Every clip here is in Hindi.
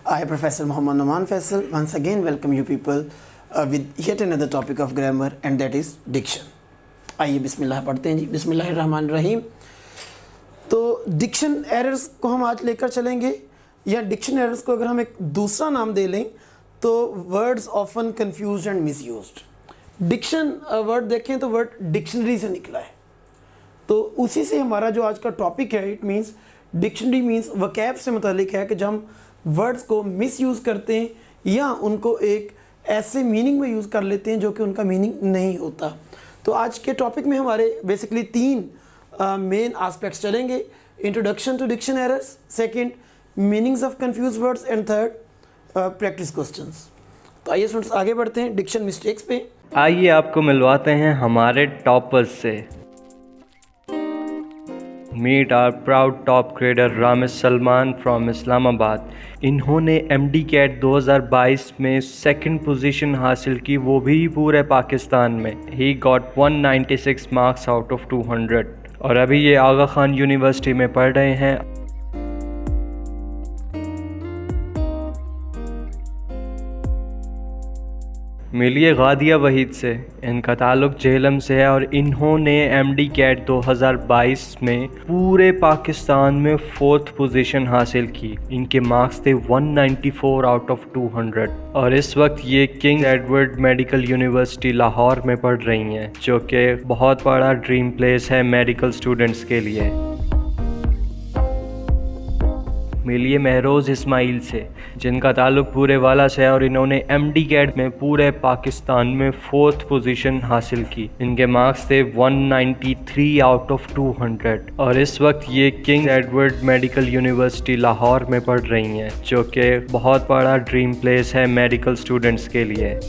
I, Professor Muhammad Noman Faisal, once again welcome you people with yet another topic of grammar, and that is diction. आइए बिस्मिल्लाह पढ़ते हैं जी। बिस्मिल्लाहिर्रहमानिर्रहीम। तो डिक्शन एरर्स को हम आज लेकर चलेंगे, या डिक्शन एरर्स को अगर हम एक दूसरा नाम दे लें तो words often confused and misused. Diction word देखें तो वर्ड डिक्शनरी से निकला है, तो उसी से हमारा जो आज का टॉपिक है, it means dictionary means vocab से मुतालिक है कि जब हम वर्ड्स को मिसयूज़ करते हैं या उनको एक ऐसे मीनिंग में यूज़ कर लेते हैं जो कि उनका मीनिंग नहीं होता। तो आज के टॉपिक में हमारे बेसिकली तीन मेन एस्पेक्ट्स चलेंगे। Introduction to diction errors, second meanings of confuse words, and third practice questions. तो आइए स्टूडेंट्स आगे बढ़ते हैं डिक्शन मिस्टेक्स पे। आइए आपको मिलवाते हैं हमारे टॉपर्स से। Meet our proud top grader Ramesh Salman from Islamabad. इन्होंने MD-CAT 2022 में सेकंड पोजीशन हासिल की, वो भी पूरे पाकिस्तान में। He got 196 marks out of 200 और अभी ये आगा खान यूनिवर्सिटी में पढ़ रहे हैं। मिलिए गादिया वहीद से, इनका ताल्लुक़ झेलम से है और इन्होंने MD-CAT 2022 में पूरे पाकिस्तान में 4th पोजीशन हासिल की। इनके मार्क्स थे 194 आउट ऑफ 200 और इस वक्त ये king Edward medical university Lahore में पढ़ रही हैं, जो कि बहुत बड़ा ड्रीम प्लेस है मेडिकल स्टूडेंट्स के लिए। मिलिए महरोज़ इस्माइल से, जिनका ताल्लुक़ पूरे वाला से है और इन्होंने MD-CAT में पूरे पाकिस्तान में 4th पोजीशन हासिल की। इनके मार्क्स थे 193 आउट ऑफ 200 और इस वक्त ये king Edward medical university Lahore में पढ़ रही हैं, जो कि बहुत बड़ा ड्रीम प्लेस है मेडिकल स्टूडेंट्स के लिए।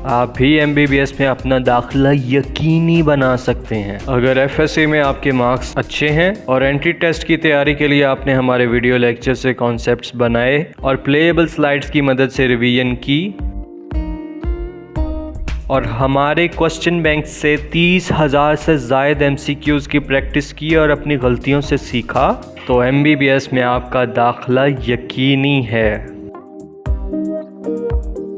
आप भी MBBS में अपना दाखिला यकीनी बना सकते हैं अगर FSC में आपके मार्क्स अच्छे हैं और एंट्री टेस्ट की तैयारी के लिए आपने हमारे वीडियो लेक्चर से कॉन्सेप्ट्स बनाए और प्लेएबल स्लाइड्स की मदद से रिवीजन की और हमारे क्वेश्चन बैंक से 30,000 से ज़ायद MCQs की प्रैक्टिस की और अपनी गलतियों से सीखा, तो MBBS में आपका दाखिला यकीनी है।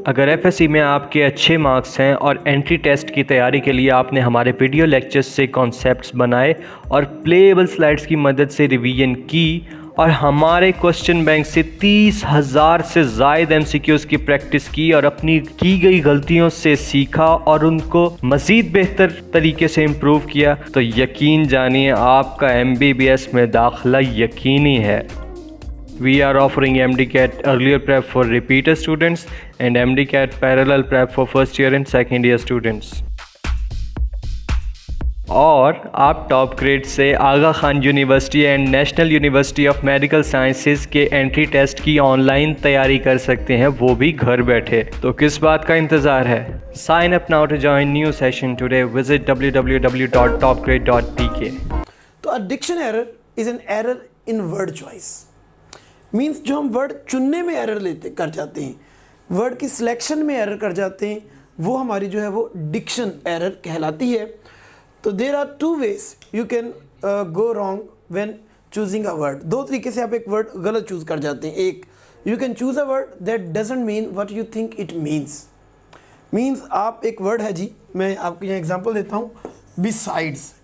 अगर FSC में आपके अच्छे मार्क्स हैं और एंट्री टेस्ट की तैयारी के लिए आपने हमारे वीडियो लेक्चर्स से कॉन्सेप्ट्स बनाए और प्लेएबल स्लाइड्स की मदद से रिवीजन की और हमारे क्वेश्चन बैंक से 30,000 से ज़ायद MCQs की प्रैक्टिस की और अपनी की गई गलतियों से सीखा और उनको मज़ीद बेहतर तरीके से इम्प्रूव किया, तो यकीन जानिए आपका MBBS में दाखिला यकीनी है। We are offering MD-CAT earlier prep for repeater students and MD-CAT parallel prep for first year and second year students. और आप टॉप ग्रेड से Aga Khan university and national university of medical sciences के एंट्री टेस्ट की ऑनलाइन तैयारी कर सकते हैं, वो भी घर बैठे। तो किस बात का इंतज़ार है? Sign up now to join new session today. Visit www.topgrade.tk। तो a diction error is an error in word choice. Means जो हम वर्ड चुनने में एरर लेते कर जाते हैं, वर्ड की सिलेक्शन में एरर कर जाते हैं, वो हमारी जो है वो डिक्शन एरर कहलाती है। तो there are two ways you can go wrong when choosing a word. दो तरीके से आप एक वर्ड गलत चूज़ कर जाते हैं। एक, you can choose a word that doesn't mean what you think it means आप एक वर्ड है जी, मैं आपको यहाँ एग्जांपल देता हूँ, बिसाइड्स।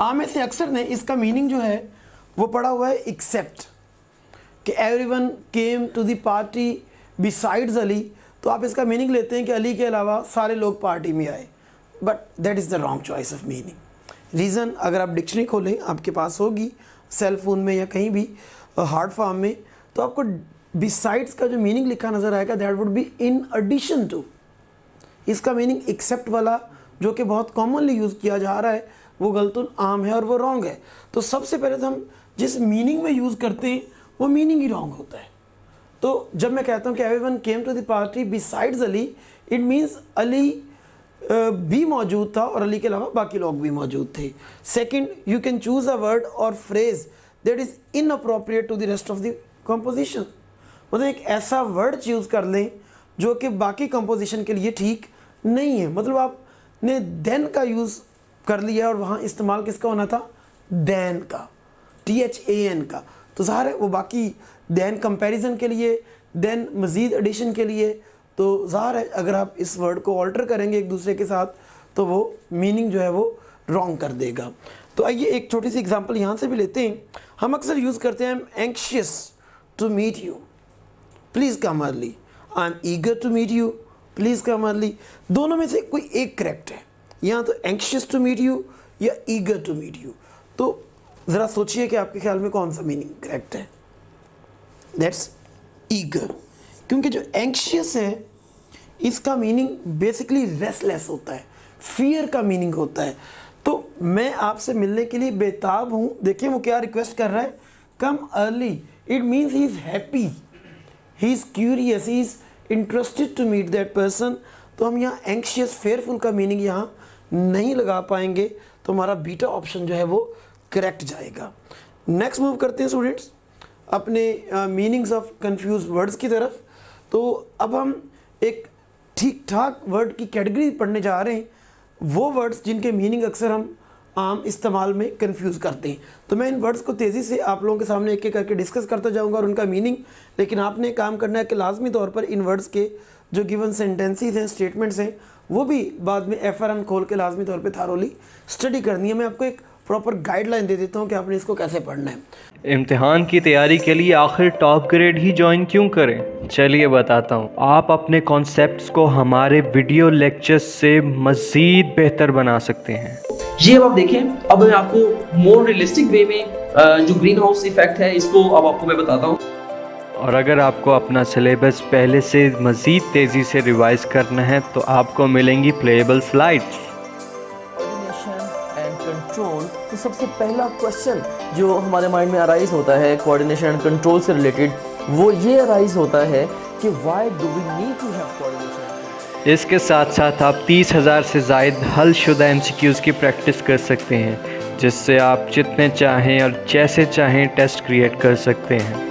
आप में से अक्सर ने इसका मीनिंग जो है वो पढ़ा हुआ है एक्सेप्ट, कि everyone came to the party besides Ali. तो आप इसका मीनिंग लेते हैं कि अली के अलावा सारे लोग पार्टी में आए, but that is the wrong choice of meaning. Reason अगर आप डिक्शनरी खोलें, आपके पास होगी सेल फोन में या कहीं भी हार्ड फॉर्म में, तो आपको बिसाइड्स का जो मीनिंग लिखा नज़र आएगा, that would be in addition to. इसका मीनिंग एक्सेप्ट वाला जो कि बहुत कॉमनली यूज़ किया जा रहा है, वो गलतुल आम है और वो रॉन्ग है। तो सबसे पहले तो हम जिस मीनिंग में यूज़ करते हैं वो मीनिंग ही रॉन्ग होता है। तो जब मैं कहता हूँ कि everyone came to the party besides Ali, it means Ali भी मौजूद था और अली के अलावा बाकी लोग भी मौजूद थे। Second, you can choose a word और phrase that is inappropriate to the rest of the composition. मतलब एक ऐसा वर्ड चूज़ कर लें जो कि बाकी कंपोजिशन के लिए ठीक नहीं है। मतलब आपने देन का यूज़ कर लिया और वहाँ इस्तेमाल किसका होना था? देन का। THAN का, तो ज़ाहिर है वो बाकी देन कंपैरिजन के लिए, देन मज़ीद एडिशन के लिए, तो ज़ाहिर है अगर आप इस वर्ड को ऑल्टर करेंगे एक दूसरे के साथ तो वो मीनिंग जो है वो रॉन्ग कर देगा। तो आइए एक छोटी सी एग्जांपल यहाँ से भी लेते हैं। हम अक्सर यूज़ करते हैं I am anxious to meet you, please come early. I am eager to meet you, please come early. दोनों में से कोई एक करेक्ट है, यहाँ तो एंक्शियस टू मीट यू या ईगर टू मीट यू। तो ज़रा सोचिए कि आपके ख्याल में कौन सा मीनिंग करेक्ट है। दैट्स ईगर, क्योंकि जो एंक्शियस है इसका मीनिंग बेसिकली रेस्टलेस होता है, फियर का मीनिंग होता है। तो मैं आपसे मिलने के लिए बेताब हूँ। देखिए वो क्या रिक्वेस्ट कर रहा है, come early. It means he is happy, he is curious, he is interested to meet that person. तो हम यहाँ एंक्शियस फेयरफुल का मीनिंग यहाँ नहीं लगा पाएंगे, तो हमारा बीटा ऑप्शन जो है वो करेक्ट जाएगा। नेक्स्ट मूव करते हैं स्टूडेंट्स अपने मीनिंग्स ऑफ कंफ्यूज वर्ड्स की तरफ। तो अब हम एक ठीक ठाक वर्ड की कैटेगरी पढ़ने जा रहे हैं, वो वर्ड्स जिनके मीनिंग अक्सर हम आम इस्तेमाल में कंफ्यूज करते हैं। तो मैं इन वर्ड्स को तेज़ी से आप लोगों के सामने एक एक करके डिस्कस करता जाऊंगा और उनका मीनिंग, लेकिन आपने काम करना है कि लाजमी तौर पर इन वर्ड्स के जो गिवन सेंटेंसेस हैं, स्टेटमेंट्स हैं, वो भी बाद में FRN खोल के लाजमी तौर पे थारोली स्टडी करनी है। मैं आपको एक प्रॉपर गाइडलाइन दे देता हूँ कि आपने इसको कैसे पढ़ना है। इम्तिहान की तैयारी के लिए आखिर टॉप ग्रेड ही ज्वाइन क्यों करें? चलिए बताता हूँ। आप अपने कॉन्सेप्ट्स को हमारे वीडियो लेक्चर्स से मज़ीद बेहतर बना सकते हैं। ये अब आप देखें, अब मैं आपको मोर रियलिस्टिक वे में जो ग्रीन हाउस इफेक्ट है इसको अब आपको मैं बताता हूँ। और अगर आपको अपना सिलेबस पहले से मज़ीद तेज़ी से रिवाइज करना है तो आपको मिलेंगी playable slides. Coordination and control. तो सबसे पहला क्वेश्चन जो हमारे माइंड में अराइज होता है कोऑर्डिनेशन एंड कंट्रोल से रिलेटेड, वो ये अराइज होता है कि why do we need to have coordination. इसके साथ साथ आप 30,000 से ज़ायद हलशुदा MCQs की प्रैक्टिस कर सकते हैं, जिससे आप जितने चाहें और जैसे चाहें टेस्ट क्रिएट कर सकते हैं।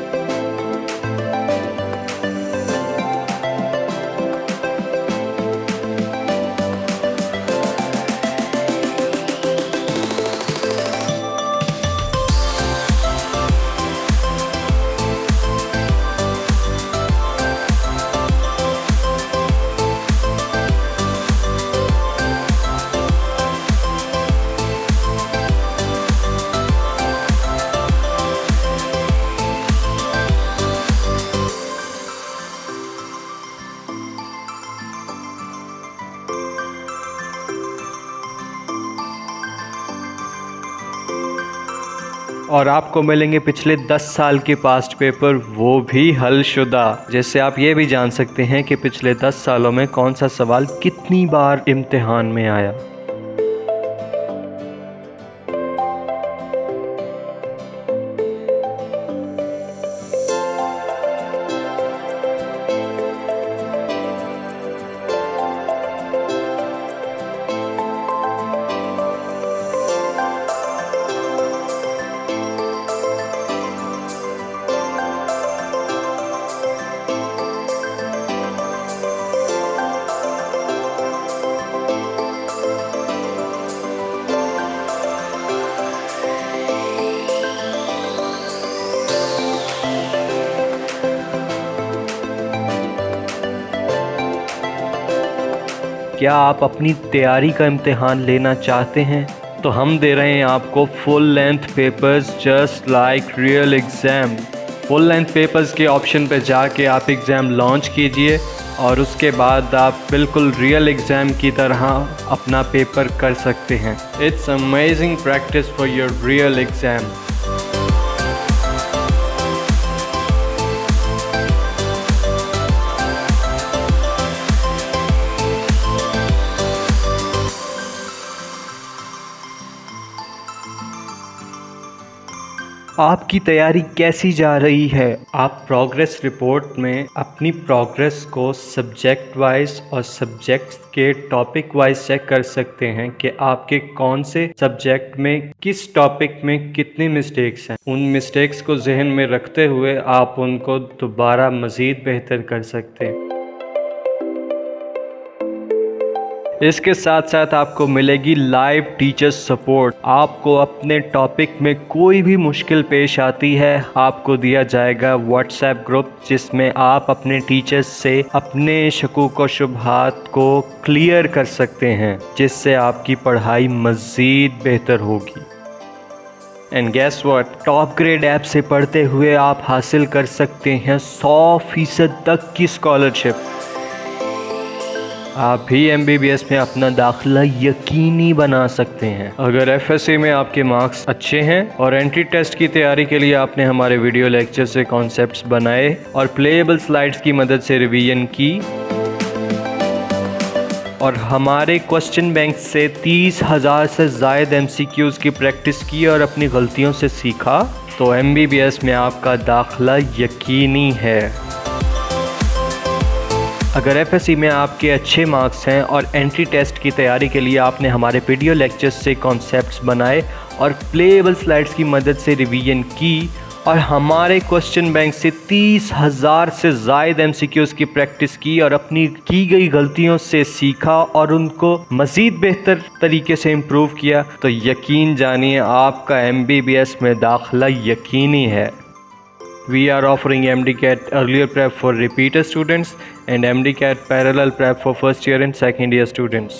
और आपको मिलेंगे पिछले 10 साल के पास्ट पेपर, वो भी हलशुदा, जिससे आप ये भी जान सकते हैं कि पिछले 10 सालों में कौन सा सवाल कितनी बार इम्तिहान में आया। क्या आप अपनी तैयारी का इम्तिहान लेना चाहते हैं? तो हम दे रहे हैं आपको full length papers just like real exam. Full length papers के ऑप्शन पे जाके आप एग्ज़ाम लॉन्च कीजिए और उसके बाद आप बिल्कुल रियल एग्ज़ाम की तरह अपना पेपर कर सकते हैं। It's amazing practice for your real exam. आपकी तैयारी कैसी जा रही है? आप प्रोग्रेस रिपोर्ट में अपनी प्रोग्रेस को सब्जेक्ट वाइज और सब्जेक्ट्स के टॉपिक वाइज चेक कर सकते हैं कि आपके कौन से सब्जेक्ट में किस टॉपिक में कितनी मिस्टेक्स हैं। उन मिस्टेक्स को जहन में रखते हुए आप उनको दोबारा मज़ीद बेहतर कर सकते हैं। इसके साथ साथ आपको मिलेगी लाइव टीचर सपोर्ट। आपको अपने टॉपिक में कोई भी मुश्किल पेश आती है, आपको दिया जाएगा व्हाट्सएप ग्रुप जिसमें आप अपने टीचर्स से अपने शकूक व शुबहात को क्लियर कर सकते हैं, जिससे आपकी पढ़ाई मज़ीद बेहतर होगी। And guess what, top grade app से पढ़ते हुए आप हासिल कर सकते हैं 100% तक की स्कॉलरशिप। आप भी MBBS में अपना दाखिला यकीनी बना सकते हैं। अगर FSC में आपके मार्क्स अच्छे हैं और एंट्री टेस्ट की तैयारी के लिए आपने हमारे वीडियो लेक्चर से कॉन्सेप्ट्स बनाए और प्लेएबल स्लाइड्स की मदद से रिवीजन की और हमारे क्वेश्चन बैंक से 30,000 से ज़ायद MCQs की प्रैक्टिस की और अपनी गलतियों से सीखा, तो MBBS में आपका दाखिला यकीनी है। अगर FSC में आपके अच्छे मार्क्स हैं और एंट्री टेस्ट की तैयारी के लिए आपने हमारे वीडियो लेक्चर्स से कॉन्सेप्ट्स बनाए और प्लेएबल स्लाइड्स की मदद से रिवीजन की और हमारे क्वेश्चन बैंक से 30,000 से ज़ायद MCQs की प्रैक्टिस की और अपनी की गई गलतियों से सीखा और उनको मज़ीद बेहतर तरीके से इम्प्रूव किया, तो यकीन जानिए आपका MBBS में दाखिला यकीनी है। We are offering MDCAT earlier prep for repeater students and MDCAT parallel prep for first year and second year students.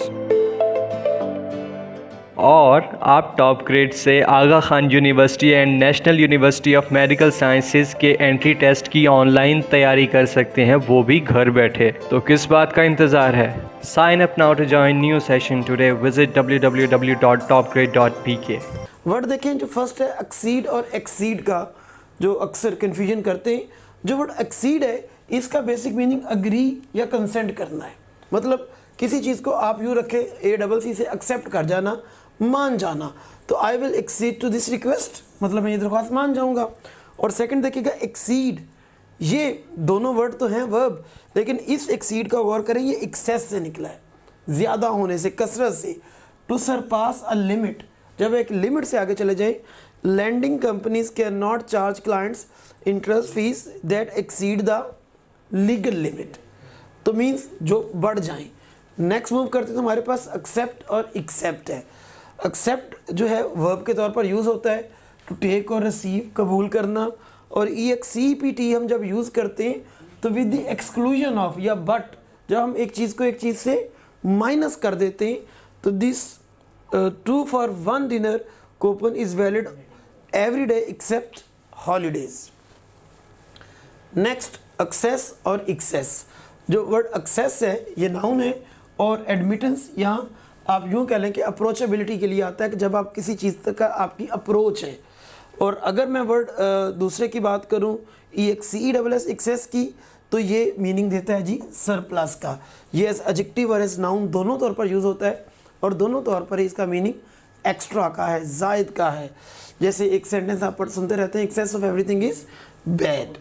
और आप टॉप ग्रेड से Aga Khan university and national university of medical sciences के एंट्री टेस्ट की ऑनलाइन तैयारी कर सकते हैं, वो भी घर बैठे। तो किस बात का इंतज़ार है? Sign up now to join new session today. Visit www.topgrade.pk। Word देखें, जो फर्स्ट है एक्सीड और एक्सीड का जो अक्सर कन्फ्यूजन करते हैं। जो वर्ड एक्सीड है इसका बेसिक मीनिंग अग्री या कंसेंट करना है। मतलब किसी चीज़ को आप यूँ रखें ACC से एक्सेप्ट कर जाना, मान जाना। तो I will accede to this request, मतलब मैं ये दरख्वास्त मान जाऊँगा। और सेकंड देखिएगा एक्सीड, ये दोनों वर्ड तो हैं वर्ब, लेकिन इस एक्सीड का गौर करें, ये एक्सेस से निकला है, ज़्यादा होने से, कसरत से। टू सरपास अ लिमिट, जब एक लिमिट से आगे चले जाए। lending companies cannot charge clients interest fees that exceed the legal limit, तो मीन्स जो बढ़ जाएं। नेक्स्ट मूव करते तो हमारे पास एक्सेप्ट और एक्सेप्ट है। एक्सेप्ट जो है वर्ब के तौर पर यूज़ होता है टू टेक और रिसीव, कबूल करना। और EXCPT हम जब यूज़ करते हैं तो विद द एक्सक्लूजन ऑफ या बट, जब हम एक चीज़ को एक चीज़ से माइनस कर देते हैं, तो this 2 for 1 dinner coupon is valid every day except holidays। Next excess और एक्सेस। जो वर्ड एक्सेस है ये नाउन है और एडमिटेंस यहाँ आप यूँ कह लें कि अप्रोचेबिलिटी के लिए आता है कि जब आप किसी चीज़ तक का आपकी अप्रोच है। और अगर मैं वर्ड दूसरे की बात करूँ EXCESS एक्सेस की, तो ये मीनिंग देता है जी सरप्लस का। ये एज एडजेक्टिव और एज नाउन दोनों तौर पर यूज़ होता है और दोनों तौर पर इसका मीनिंग एक्स्ट्रा का है, जायद का है। जैसे एक सेंटेंस आप सुनते रहते हैं, excess of everything is bad.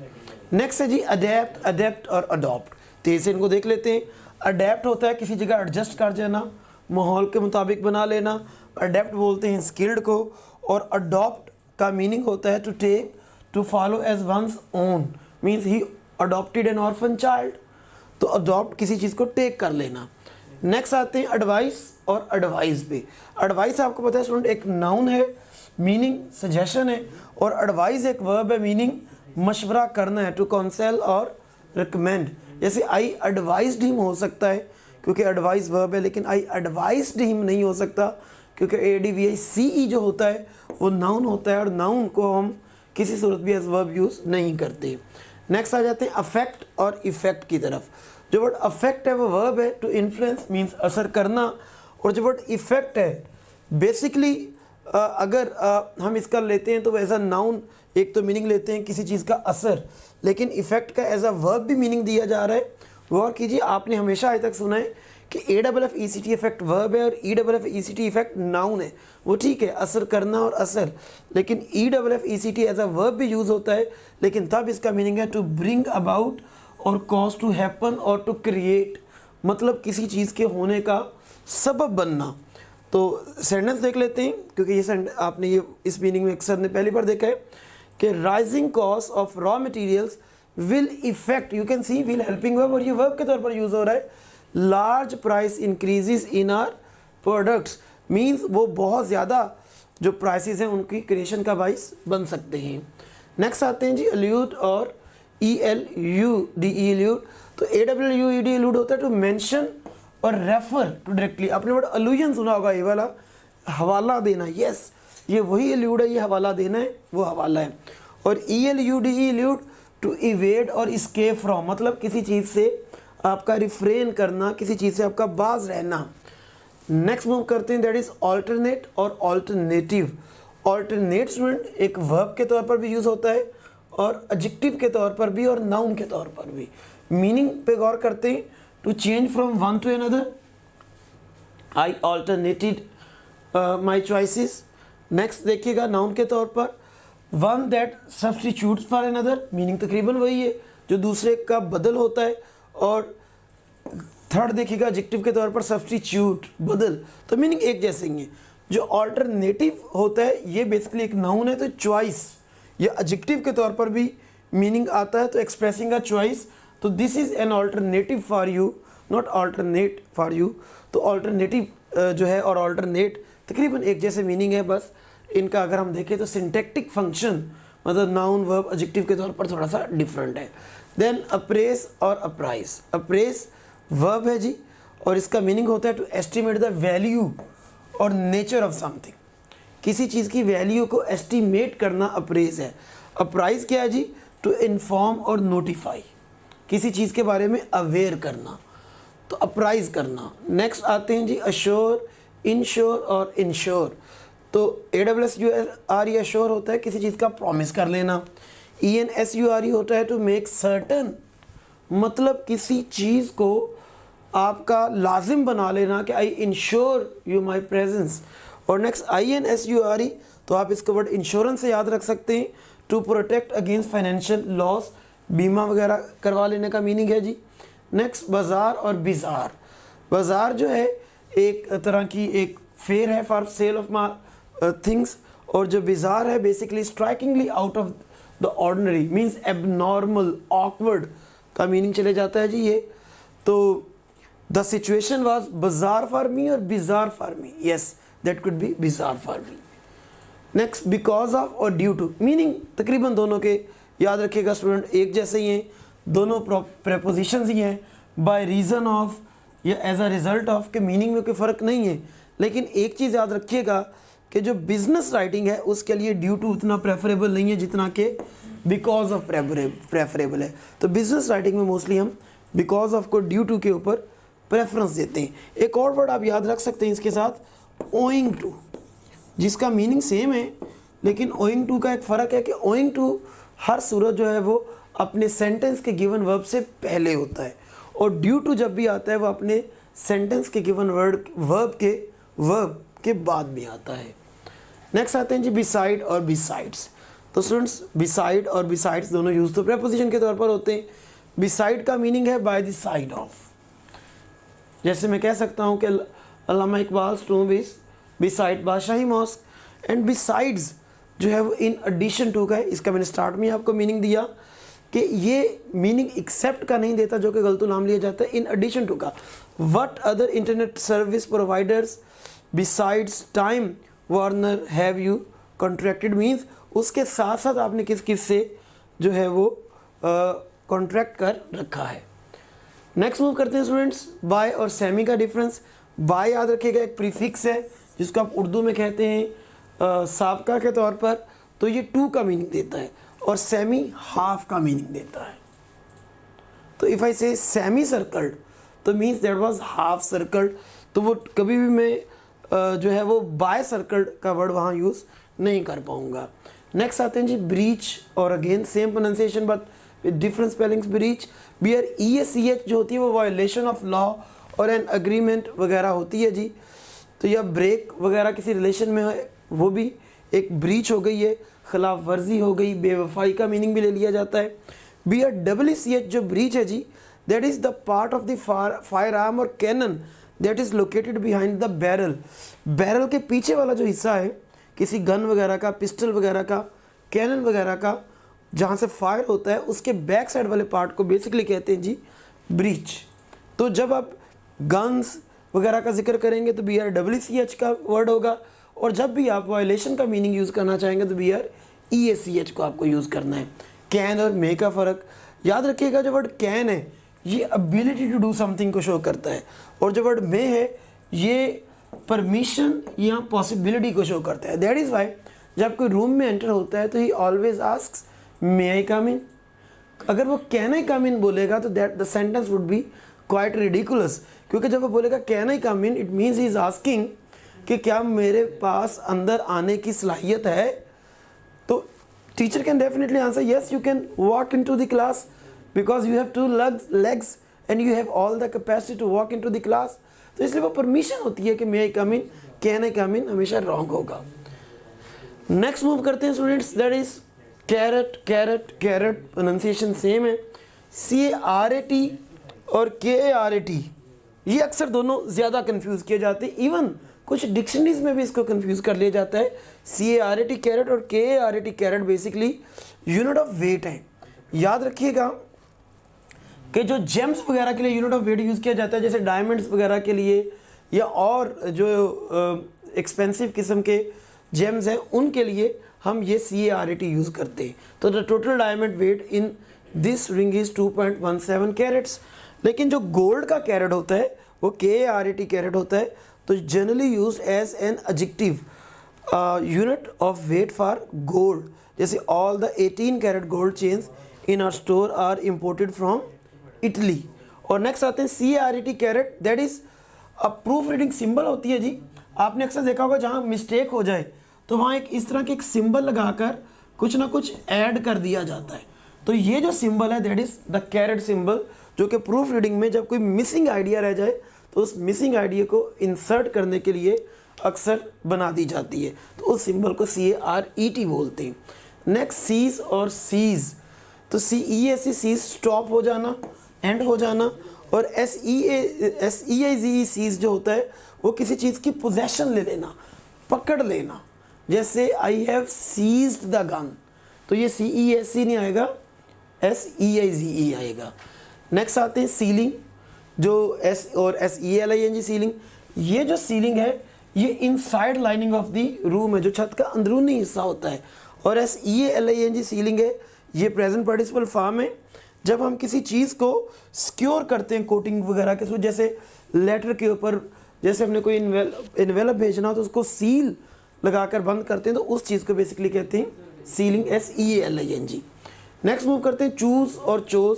Next है जी अडेप्ट, अडेप्ट और अडॉप्ट। तेज से इनको देख लेते हैं। अडेप्ट होता है किसी जगह एडजस्ट कर जाना, माहौल के मुताबिक बना लेना, अडेप्ट बोलते हैं स्किल्ड को। और अडॉप्ट का मीनिंग होता है to take, to follow as one's own, means he adopted an orphan child. तो अडॉप्ट किसी चीज़ को टेक कर लेना। नेक्स्ट आते हैं एडवाइस और एडवाइस पे। एडवाइस आपको पता है स्टूडेंट एक नाउन है, मीनिंग सजेशन है, और एडवाइस एक वर्ब है, मीनिंग मशवरा करना है, टू काउंसिल और रिकमेंड। जैसे आई एडवाइज्ड हिम हो सकता है क्योंकि एडवाइस वर्ब है, लेकिन आई एडवाइज्ड हिम नहीं हो सकता क्योंकि ADVICE जो होता है वो नाउन होता है और नाउन को हम किसी सूरत भी एज वर्ब यूज़ नहीं करते। नेक्स्ट आ जाते हैं अफेक्ट और इफ़ेक्ट की तरफ। जो वर्ड अफेक्ट है वो वर्ब है, टू इन्फ्लुएंस मीन्स असर करना। और जो वर्ड इफ़ेक्ट है बेसिकली अगर हम इसका लेते हैं तो एज अ नाउन एक तो मीनिंग लेते हैं किसी चीज़ का असर, लेकिन इफ़ेक्ट का एज अ वर्ब भी मीनिंग दिया जा रहा है। गौर कीजिए, आपने हमेशा आज तक सुना है कि AFFECT इफेक्ट वर्ब है और EFFECT इफेक्ट नाउन है। वो ठीक है, असर करना और असर, लेकिन EFFECT एज अ वर्ब भी यूज़ होता है, लेकिन तब इसका मीनिंग है टू ब्रिंग अबाउट और कॉज टू हैपन और टू क्रिएट, मतलब किसी चीज़ के होने का सबब बनना। तो सेंटेंस देख लेते हैं क्योंकि ये सेंटेंस आपने ये इस मीनिंग में अक्सर ने पहली बार देखा है कि rising cost of raw materials will effect, you can see will helping verb और ये वर्ब के तौर पर यूज़ हो रहा है, large price increases in are products, means वो बहुत ज़्यादा जो प्राइसेस हैं उनकी क्रिएशन का बाइस बन सकते हैं। नेक्स्ट आते हैं जी अलूड और ELUDE एल्यूड। तो ALLUED एल्यूड होता है टू मेंशन और रेफर टू डायरेक्टली। आपने वर्ड अलूजन सुना होगा, ये वाला हवाला देना, यस ये वही एल्यूड है, ये हवाला देना है वो हवाला है। और ELUDE एल्यूड टू इवेड और इस्केप फ्रॉम, मतलब किसी चीज़ से आपका रिफ्रेन करना, किसी चीज़ से आपका बाज रहना। नेक्स्ट मूव करते हैं, दैट इज ऑल्टरनेट और ऑल्टरनेटिव। ऑल्टरनेट स्टूडेंट एक वर्ब के तौर पर भी यूज़ होता है और एडजेक्टिव के तौर पर भी और नाउन के तौर पर भी। मीनिंग पे गौर करते हैं, to change from one to another, I alternated my choices. Next देखिएगा नाउन के तौर पर, one that substitutes for another, meaning तकरीबन वही है जो दूसरे का बदल होता है। और थर्ड देखिएगा एडजेक्टिव के तौर पर सब्स्टिट्यूट, बदल, तो मीनिंग एक जैसे ही है। जो ऑल्टरनेटिव होता है ये बेसिकली एक नाउन है, तो चॉइस या एडजेक्टिव के तौर पर भी मीनिंग आता है, तो एक्सप्रेसिंग अ चॉइस। तो this is an alternative for you, not alternate for you. तो ऑल्टरनेटिव जो है और ऑल्टरनेट तकरीबन एक जैसे मीनिंग है, बस इनका अगर हम देखें तो सिंटैक्टिक फंक्शन मतलब नाउन वर्ब एडजेक्टिव के तौर पर थोड़ा सा डिफरेंट है। देन अप्रेस और अप्राइज। अप्रेस वर्ब है जी और इसका मीनिंग होता है टू एस्टिमेट द वैल्यू और नेचर ऑफ समथिंग। किसी चीज़ की वैल्यू को एस्टिमेट करना अप्रेज है। अप्राइज क्या है जी? टू इन्फॉर्म और नोटिफाई, किसी चीज़ के बारे में अवेयर करना, तो अप्राइज करना। नेक्स्ट आते हैं जी अश्योर, इंश्योर और इंश्योर। तो AWSURE अश्योर होता है किसी चीज़ का प्रॉमिस कर लेना। ENSURE होता है टू मेक सर्टन, मतलब किसी चीज़ को आपका लाजिम बना लेना कि I ensure you my presence. और नेक्स्ट INSURE, तो आप इसका वर्ड इंश्योरेंस से याद रख सकते हैं, to protect against financial loss, बीमा वगैरह करवा लेने का मीनिंग है जी। नेक्स्ट बाज़ार और बिज़ार। बाज़ार जो है एक तरह की एक फेयर है फॉर सेल ऑफ थिंग्स, और जो बिज़ार है basically strikingly out of the ordinary, means abnormal, awkward का मीनिंग चले जाता है जी ये। तो the situation was bizarre for me और bizarre for me, yes that could be bizarre for me. Next because of और ड्यू टू, मीनिंग तकरीबन दोनों के याद रखिएगा स्टूडेंट एक जैसे ही हैं, दोनों प्रेपोजिशंस ही हैं। बाय रीज़न ऑफ या एज अ रिजल्ट ऑफ के मीनिंग में कोई फ़र्क नहीं है, लेकिन एक चीज़ याद रखिएगा कि जो बिजनेस राइटिंग है उसके लिए ड्यू टू उतना प्रेफरेबल नहीं है जितना कि बिकॉज ऑफ प्रेफरेबल है। तो बिजनेस राइटिंग में मोस्टली हम बिकॉज ऑफ को ड्यू टू के ऊपर प्रेफरेंस देते हैं। एक और वर्ड आप याद रख सकते हैं इसके साथ, ओइंग टू, जिसका मीनिंग सेम है लेकिन ओइंग टू का एक फ़र्क है कि ओइंग टू हर सूरत जो है वो अपने सेंटेंस के गिवन वर्ब से पहले होता है, और ड्यू टू जब भी आता है वो अपने सेंटेंस के गिवन वर्ब के बाद भी आता है। नेक्स्ट आते हैं जी बिसाइड और बिसाइड्स। तो स्टूडेंट्स बिसाइड और बिसाइड्स दोनों यूज तो प्रेपोजिशन के तौर पर होते हैं। बिसाइड का मीनिंग है बाय द साइड ऑफ, जैसे मैं कह सकता हूँ कि Allama Iqbal's tomb is beside Badshahi mosque, and besides जो है वो इन एडिशन टू का है। इसका मैंने स्टार्ट में आपको मीनिंग दिया कि ये मीनिंग एक्सेप्ट का नहीं देता जो कि गलत नाम लिया जाता है, इन एडिशन टू का। What other internet service providers besides time Warner have you contracted, means उसके साथ साथ आपने किस किस से जो है वो कॉन्ट्रैक्ट कर रखा है। नेक्स्ट मूव करते हैं स्टूडेंट्स बाय और सेमी का डिफरेंस। बाय याद रखिएगा एक प्रीफिक्स है जिसको आप उर्दू में कहते हैं साबका के तौर पर, तो ये टू का मीनिंग देता है, और सेमी हाफ का मीनिंग देता है। तो इफ़ आई से सेमी सर्कल्ड तो means that was half circled, तो वो कभी भी मैं जो है वो बाय सर्कल्ड का वर्ड वहाँ यूज़ नहीं कर पाऊँगा। नेक्स्ट आते हैं जी ब्रीच, और again same pronunciation but with different spellings. Breach BREACH जो होती है वो वायोलेशन ऑफ लॉ और एन अग्रीमेंट वगैरह होती है जी। तो यह ब्रेक वगैरह किसी रिलेशन में है वो भी एक ब्रीच हो गई है, खिलाफ वर्जी हो गई, बेवफाई का मीनिंग भी ले लिया जाता है। BREACH जो ब्रीच है जी, that is the part of the fire arm और cannon that is located behind the barrel. Barrel के पीछे वाला जो हिस्सा है किसी गन वगैरह का, पिस्टल वगैरह का, कैनन वगैरह का, जहाँ से फायर होता है उसके बैक साइड वाले पार्ट को बेसिकली कहते हैं जी ब्रीच। तो जब आप गन्स वगैरह का जिक्र करेंगे तो BREECH का वर्ड होगा, और जब भी आप वायलेशन का मीनिंग यूज़ करना चाहेंगे तो BREACH को आपको यूज़ करना है। कैन और मे का फ़र्क याद रखिएगा, जो वर्ड कैन है ये एबिलिटी टू डू समथिंग को शो करता है, और जो वर्ड मे है ये परमिशन या पॉसिबिलिटी को शो करता है। दैट इज़ वाई जब कोई रूम में एंटर होता है तो ही ऑलवेज आस्क्स मे आई कम इन। अगर वो कैन आई कम इन बोलेगा तो that the sentence would be quite ridiculous, क्योंकि जब वो बोलेगा can I come in it means he is asking कि क्या मेरे पास अंदर आने की सलाहियत है। तो teacher can definitely answer yes you can walk in to the class because you have 2 legs and you have all the capacity to walk in to the class. तो इसलिए वो परमिशन होती है कि मे आई कम इन, कैन आई कम इन हमेशा रॉन्ग होगा। नेक्स्ट मूव करते हैं students, that is carat. Carat carat pronunciation same है, CARAT और KARAT ये अक्सर दोनों ज़्यादा कंफ्यूज किए जाते हैं, इवन कुछ डिक्शनरीज में भी इसको कंफ्यूज कर लिया जाता है। CARAT कैरेट और KARAT karat basically unit of weight है। याद रखिएगा कि जो जेम्स वगैरह के लिए यूनिट ऑफ वेट यूज़ किया जाता है, जैसे डायमंड्स वगैरह के लिए या और जो एक्सपेंसिव किस्म के जेम्स हैं उनके लिए हम ये CARAT यूज़ करते हैं। तो the total diamond weight in this ring is 2.17 carats. लेकिन जो गोल्ड का कैरेट होता है वो KARAT कैरेट होता है, तो generally use as an adjective unit of weight for gold. जैसे all the 18 carat gold chains in our store are imported from Italy. और नेक्स्ट आते हैं CARAT caret, that is a proof reading symbol होती है जी। आपने अक्सर देखा होगा जहाँ मिस्टेक हो जाए तो वहाँ एक इस तरह के एक सिंबल लगाकर कुछ ना कुछ ऐड कर दिया जाता है। तो ये जो सिंबल है that is the carat symbol, जो कि प्रूफ रीडिंग में जब कोई मिसिंग आइडिया रह जाए तो उस मिसिंग आइडिया को इंसर्ट करने के लिए अक्सर बना दी जाती है, तो उस सिंबल को CARET बोलते हैं। नेक्स्ट सीज और सीज, तो CEAC सीज स्टॉप हो जाना, एंड हो जाना, और SEIZE सीज जो होता है वो किसी चीज़ की पोजेशन ले लेना, पकड़ लेना। जैसे I have seized the gun, तो ये CEAC नहीं आएगा, SEIZE आएगा। नेक्स्ट आते हैं सीलिंग, जो S और SELING सीलिंग। ये जो सीलिंग है ये inside lining of the room है, जो छत का अंदरूनी हिस्सा होता है। और SELING सीलिंग है, ये प्रेजेंट पार्टिसिपल फॉर्म है। जब हम किसी चीज़ को सिक्योर करते हैं कोटिंग वगैरह के थ्रू, जैसे लेटर के ऊपर जैसे हमने कोई इन्वेलप भेजना हो तो उसको सील लगाकर बंद करते हैं, तो उस चीज़ को बेसिकली कहते हैं सीलिंग, SELING। नेक्स्ट मूव करते हैं चूज़ और चोज।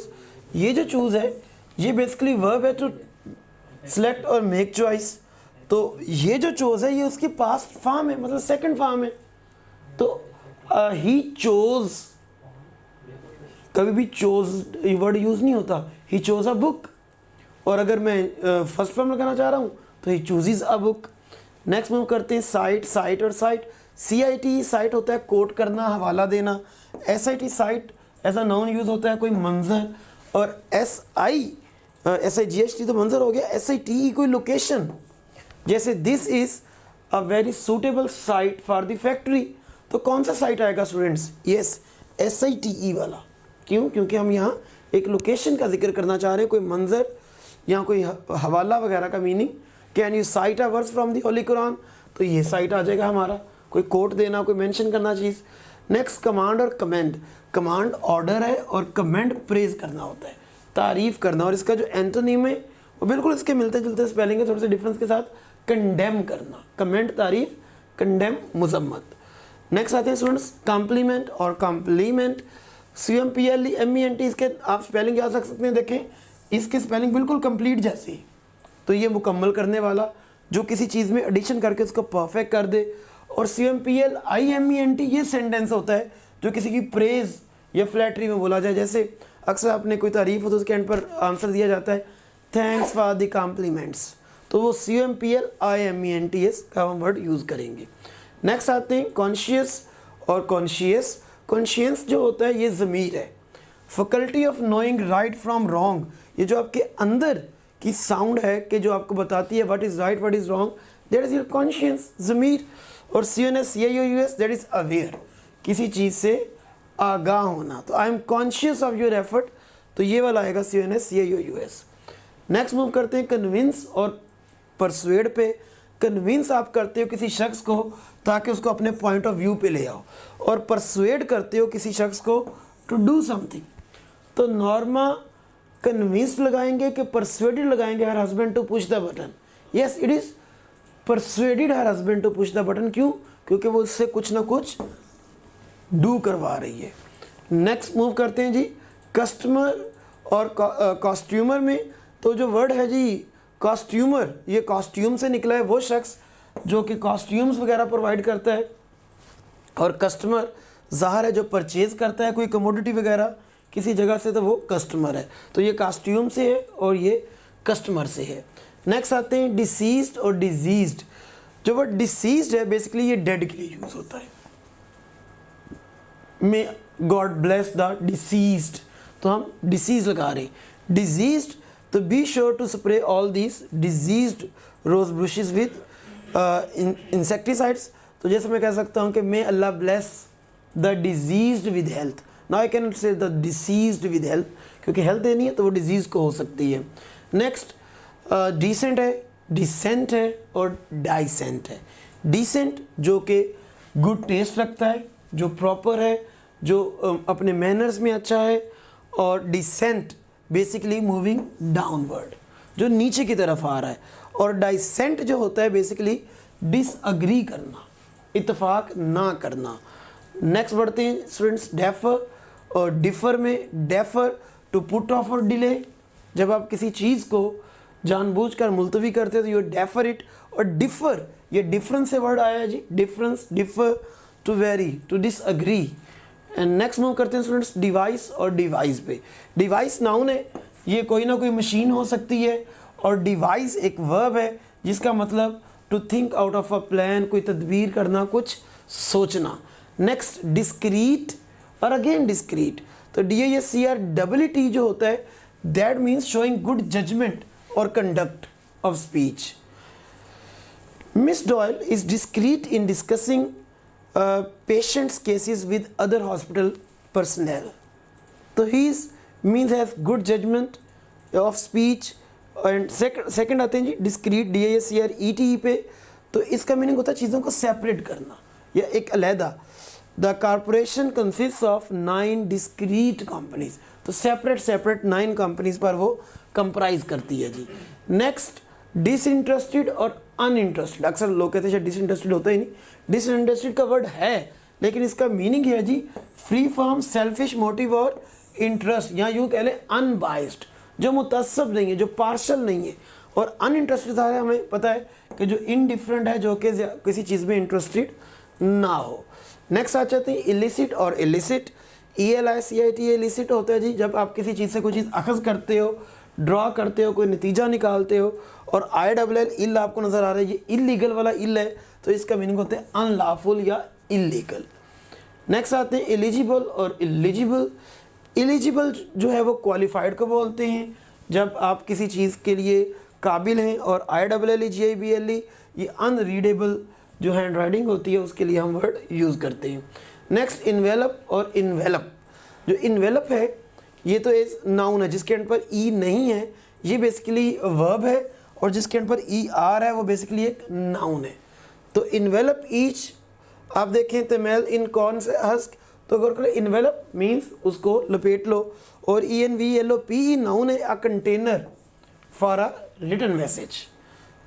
ये जो चूज़ है ये बेसिकली वर्ब है टू सेलेक्ट और मेक चॉइस। तो ये जो चोज है ये उसकी पास्ट फॉर्म है, मतलब सेकंड फॉर्म है। तो ही चोज, कभी भी चोज वर्ड यूज़ नहीं होता, ही चोज अ बुक। और अगर मैं फर्स्ट फॉर्म लगाना चाह रहा हूँ तो he chooses a book. Next move करते हैं साइट। साइट और साइट, CIT साइट होता है कोट करना, हवाला देना। SIT साइट ऐसा नाउन यूज़ होता है कोई मंजर। और SIGHT तो मंजर हो गया, SITE कोई लोकेशन। जैसे this is a very suitable site for the factory, तो कौन सा साइट आएगा स्टूडेंट्स? यस, SITE वाला। क्यों? क्योंकि हम यहाँ एक लोकेशन का जिक्र करना चाह रहे हैं, कोई मंजर या कोई हवाला वगैरह का meaning. Can you cite a verse from the holy Quran, तो ये साइट आ जाएगा हमारा, कोई कोट देना, कोई मेंशन करना चीज़। नेक्स्ट कमांड और कमेंड। कमांड ऑर्डर है और कमेंड प्रेज करना होता है, तारीफ़ करना। और इसका जो एंटोनिम है वो बिल्कुल इसके मिलते जुलते स्पेलिंग है, थोड़े से डिफरेंस के साथ। कंडेम करना, कमेंट तारीफ़, कंडेम मजम्मत। नेक्स्ट आते हैं स्टूडेंट्स कॉम्प्लीमेंट और कॉम्प्लीमेंट। COMPLEMENT, इसके आप स्पेलिंग याद रख सकते हैं। देखें इसकी स्पेलिंग बिल्कुल कंप्लीट जैसी, तो ये मुकम्मल करने वाला जो किसी चीज़ में एडिशन करके उसको परफेक्ट कर दे। और COMPLIMENT ये सेंटेंस होता है जो किसी की प्रेज या फ्लैटरी में बोला जाए। जैसे अक्सर आपने कोई तारीफ हो तो उसके एंड पर आंसर दिया जाता है थैंक्स फॉर द कॉम्प्लीमेंट्स, तो वो COMPLIMENTS का हम वर्ड यूज़ करेंगे। नेक्स्ट आते हैं कॉन्शियस और कॉन्शियस। कॉन्शियस जो होता है ये ज़मीर है, faculty of knowing right from wrong. ये जो आपके अंदर की साउंड है कि जो आपको बताती है what is right what is wrong, that is your conscience, ज़मीर। और CONSCIOUS दैट इज़ अवेयर, किसी चीज़ से आगाह होना। तो I am conscious of your effort, तो ये वाला आएगा CONSCIOUS। नेक्स्ट मूव करते हैं कन्विंस और परसुएड पे। कन्विंस आप करते हो किसी शख्स को ताकि उसको अपने पॉइंट ऑफ व्यू पे ले आओ, और परसुएड करते हो किसी शख्स को टू डू समथिंग। तो नॉर्मा कन्विंस लगाएंगे कि परसुएडेड लगाएंगे her husband to push the button? Yes, it is persuaded her husband to push the button. क्यों? क्योंकि वो उससे कुछ ना कुछ डू करवा रही है। नेक्स्ट मूव करते हैं जी कस्टमर और कॉस्ट्यूमर में। तो जो वर्ड है जी कॉस्ट्यूमर, ये कॉस्ट्यूम से निकला है, वो शख्स जो कि कॉस्ट्यूम्स वगैरह प्रोवाइड करता है, और कस्टमर ज़ाहिर है जो परचेज़ करता है कोई कमोडिटी वगैरह किसी जगह से, तो वो कस्टमर है। तो ये कॉस्ट्यूम से है और ये कस्टमर से है। नेक्स्ट आते हैं डिसीज्ड और डिजीज्ड। जो वर्ड डिसीज्ड है बेसिकली ये डेड के लिए यूज़ होता है। May God bless the deceased, तो हम डिसीज लगा रहे हैं। डिजीज्ड, तो be sure to spray all these diseased rose bushes with insecticides. तो जैसे मैं कह सकता हूँ कि may Allah bless the diseased with health. Now I can say the deceased with health, क्योंकि हेल्थ देनी है तो वो डिजीज़ को हो सकती है। नेक्स्ट डिसेंट है, डिसेंट है और डाइसेंट है। डिसेंट जो कि गुड टेस्ट रखता है, जो प्रॉपर है, जो अपने मैनर्स में अच्छा है, और डिसेंट बेसिकली मूविंग डाउनवर्ड, जो नीचे की तरफ आ रहा है। और डाइसेंट जो होता है बेसिकली डिसअग्री करना, इत्तेफाक ना करना। नेक्स्ट बढ़ते हैं स्टूडेंट्स डेफर और डिफ़र में। डेफर टू पुट ऑफ और डिले, जब आप किसी चीज़ को जानबूझकर मुलतवी करते हैं तो यू डेफर इट। और डिफ़र, ये डिफरेंस से वर्ड आया है जी, difference, differ, to vary, to disagree. And next move करते हैं स्टूडेंट्स डिवाइस और डिवाइस पे। डिवाइस नाउन है, ये कोई ना कोई मशीन हो सकती है, और डिवाइस एक वर्ब है जिसका मतलब to think out of a plan, कोई तदबीर करना, कुछ सोचना। नेक्स्ट डिस्क्रीट और अगेन डिस्क्रीट। तो DISCREET जो होता है that means showing good judgment और conduct of speech. Miss Doyle is discreet in discussing patients cases with other hospital personnel. तो he is means has good judgment of speech. And second आते हैं जी डिस्क्रीट DISCREET पे। तो इसका मीनिंग होता है चीज़ों को सेपरेट करना या एक अलहदा। The corporation consist of 9 discrete companies. तो सेपरेट 9 कंपनीज पर वो कंप्राइज करती है जी। नेक्स्ट डिसइंटरेस्टेड और अनइंटरेस्टेड। अक्सर लोग कहते हैं डिसइंटरेस्टेड होता ही नहीं, डिसइंटरेस्टेड का वर्ड है लेकिन इसका मीनिंग है जी फ्री फ्रॉम सेल्फिश मोटिव और इंटरेस्ट, या यूँ कह लें अनबाइस्ड, जो मुतअस्सब नहीं है, जो पार्शल नहीं है। और अनइंटरेस्टेड है हमें पता है कि जो इनडिफरेंट है, जो कि किसी चीज़ में इंटरेस्टेड ना हो। नेक्स्ट आ जाते हैं इलिसिट और इलिसिट। ELICIT इलिसिट होता है जी जब आप किसी चीज़ से कोई चीज़ अखज़ करते हो, ड्रॉ करते हो, कोई नतीजा निकालते हो। और ILL इल आपको नज़र आ रहा है, ये इलीगल वाला इल है, तो इसका मीनिंग होता है अनलॉफुल या इलीगल। नेक्स्ट आते हैं एलिजिबल और इलिजिबल। एलिजिबल जो है वो क्वालिफाइड को बोलते हैं जब आप किसी चीज़ के लिए काबिल हैं, और ILLEGIBLE ये अनरीडेबल जो हैंड राइटिंग होती है उसके लिए हम वर्ड यूज़ करते हैं। नेक्स्ट इन्वेलप और इन्वेलप। जो इन्वेलप है ये तो एक नाउन है जिसके एंड पर ई नहीं है, ये बेसिकली वर्ब है, और जिसके एंड पर ER है वो बेसिकली एक नाउन है। तो इन्वेलप ईच आप देखें तमेल इन कौन से हस्क, तो अगर करें इन्वेलप मीन्स उसको लपेट लो, और ENVELOPE नाउन है a container for a written message.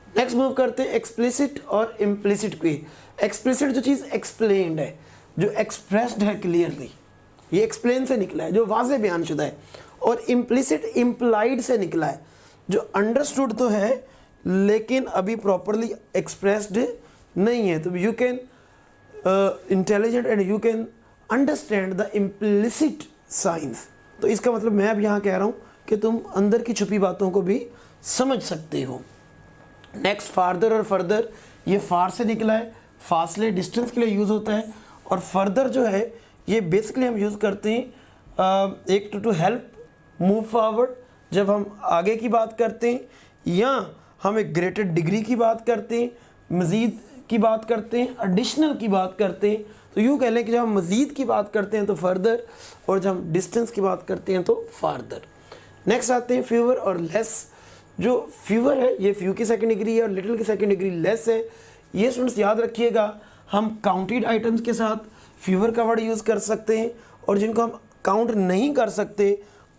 Next move करते हैं एक्सप्लिसिट और इम्प्लिसिट पे। एक्सप्लिसिट जो चीज़ एक्सप्लेन्ड है, जो एक्सप्रेस्ड है क्लियरली, ये एक्सप्लेन से निकला है, जो वाज़े बयान शुदा है। और इम्प्लिसिट इम्प्लाइड से निकला है, जो अंडरस्टूड तो है लेकिन अभी प्रॉपरली एक्सप्रेस्ड नहीं है। तो you can intelligent and you can understand the implicit science. तो इसका मतलब मैं अब यहाँ कह रहा हूँ कि तुम अंदर की छुपी बातों को भी समझ सकते हो। नेक्स्ट फार्दर और फर्दर, ये फार से निकला है, फासले डिस्टेंस के लिए यूज़ होता है। और फर्दर जो है ये बेसिकली हम यूज़ करते हैं एक टू हेल्प मूव फॉरवर्ड, जब हम आगे की बात करते हैं, या हम एक ग्रेटर डिग्री की बात करते हैं, मज़ीद की बात करते हैं, एडिशनल की बात करते हैं। तो यूँ कह लें कि जब हम मज़ीद की बात करते हैं तो फर्दर, और जब हम डिस्टेंस की बात करते हैं तो फार्दर। नेक्स्ट आते हैं फ्यूअर और लेस। जो फीवर है ये फ्यू की सेकंड डिग्री है और लिटिल की सेकंड डिग्री लेस है। ये स्टूडेंट्स याद रखिएगा, हम काउंटेड आइटम्स के साथ फीवर का वर्ड यूज़ कर सकते हैं, और जिनको हम काउंट नहीं कर सकते,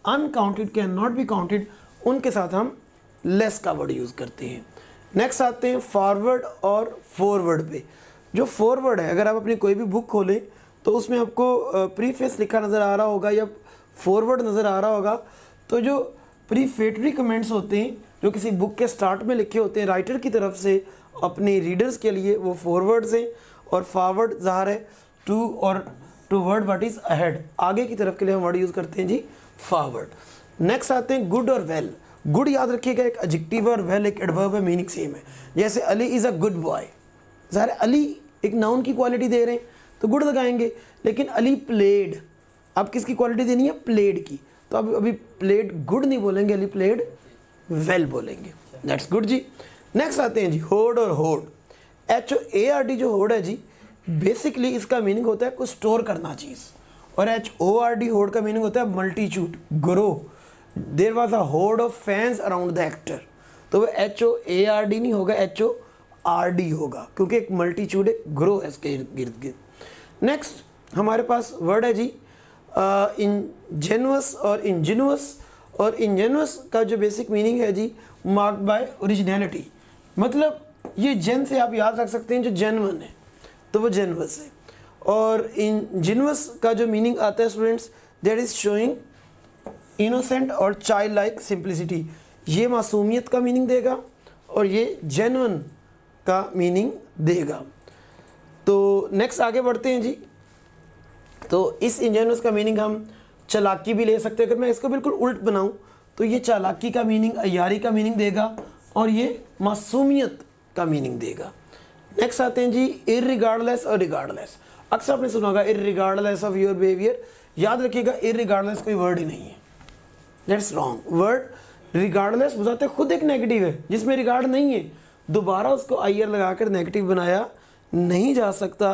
uncounted can not be counted, उनके साथ हम लेस का वर्ड यूज़ करते हैं। नेक्स्ट आते हैं फॉरवर्ड और फॉरवर्ड पे। जो फॉरवर्ड है, अगर आप अपनी कोई भी बुक खोलें तो उसमें आपको प्रीफेस लिखा नज़र आ रहा होगा या फॉरवर्ड नज़र आ रहा होगा। तो जो प्रीफेटरी कमेंट्स होते हैं जो किसी बुक के स्टार्ट में लिखे होते हैं राइटर की तरफ से अपने रीडर्स के लिए, वो फॉरवर्ड्स हैं, और फॉरवर्ड ज़ाहिर है टू और टूवर्ड व्हाट इज़ अहेड, आगे की तरफ के लिए हम वर्ड यूज़ करते हैं जी फॉरवर्ड। नेक्स्ट आते हैं गुड और वेल। गुड याद रखिएगा एक एडजेक्टिव और वेल एक एडवर्ब है, मीनिंग सेम है। जैसे Ali is a good boy, ज़ाहिर है अली एक नाउन की क्वालिटी दे रहे हैं तो गुड लगाएंगे, लेकिन अली प्लेड, अब किसकी क्वालिटी देनी है? प्लेड की, तो अब अभी प्लेड गुड नहीं बोलेंगे, अली प्लेड वेल बोलेंगे। दैट्स गुड जी। नेक्स्ट आते हैं जी होर्ड और होर्ड। HOARD जो होर्ड है जी, बेसिकली इसका मीनिंग होता है कुछ स्टोर करना चीज़, और HORD होर्ड का मीनिंग होता है multitude, grow. There was a horde of fans around the actor, तो वो HOARD नहीं होगा, HORD होगा, क्योंकि एक मल्टीट्यूड है, ग्रो है इसके गिर्द गिर्द। नेक्स्ट हमारे पास वर्ड है जी इंजेनुअस और इंजेनुअस। और इंजेनुअस का जो बेसिक मीनिंग है जी मार्क्ड बाय ओरिजिनलिटी, मतलब ये जेन से आप याद रख सकते हैं जो जेन्युइन है तो वो जेनुअस है। और इंजेनुअस का जो मीनिंग आता है students, that is showing innocent और चाइल्ड लाइक सिंप्लिसिटी, ये मासूमियत का मीनिंग देगा और ये जेन्युइन का मीनिंग देगा। तो नेक्स्ट आगे बढ़ते हैं जी। तो इस इंजेनुअस का मीनिंग हम चालाकी भी ले सकते हैं। अगर मैं इसको बिल्कुल उल्ट बनाऊं तो ये चालाकी का मीनिंग अय्यारी का मीनिंग देगा और ये मासूमियत का मीनिंग देगा। नेक्स्ट आते हैं जी इररिगार्डलेस और रिगार्डलेस। अक्सर आपने सुना होगा इररिगार्डलेस ऑफ योर बिहेवियर, याद रखिएगा इररिगार्डलेस कोई वर्ड ही नहीं है, दैट्स रॉन्ग। वर्ड रिगार्डलेस बजाते खुद एक नेगेटिव है जिसमें रिगार्ड नहीं है, दोबारा उसको आईआर लगाकर नेगेटिव बनाया नहीं जा सकता।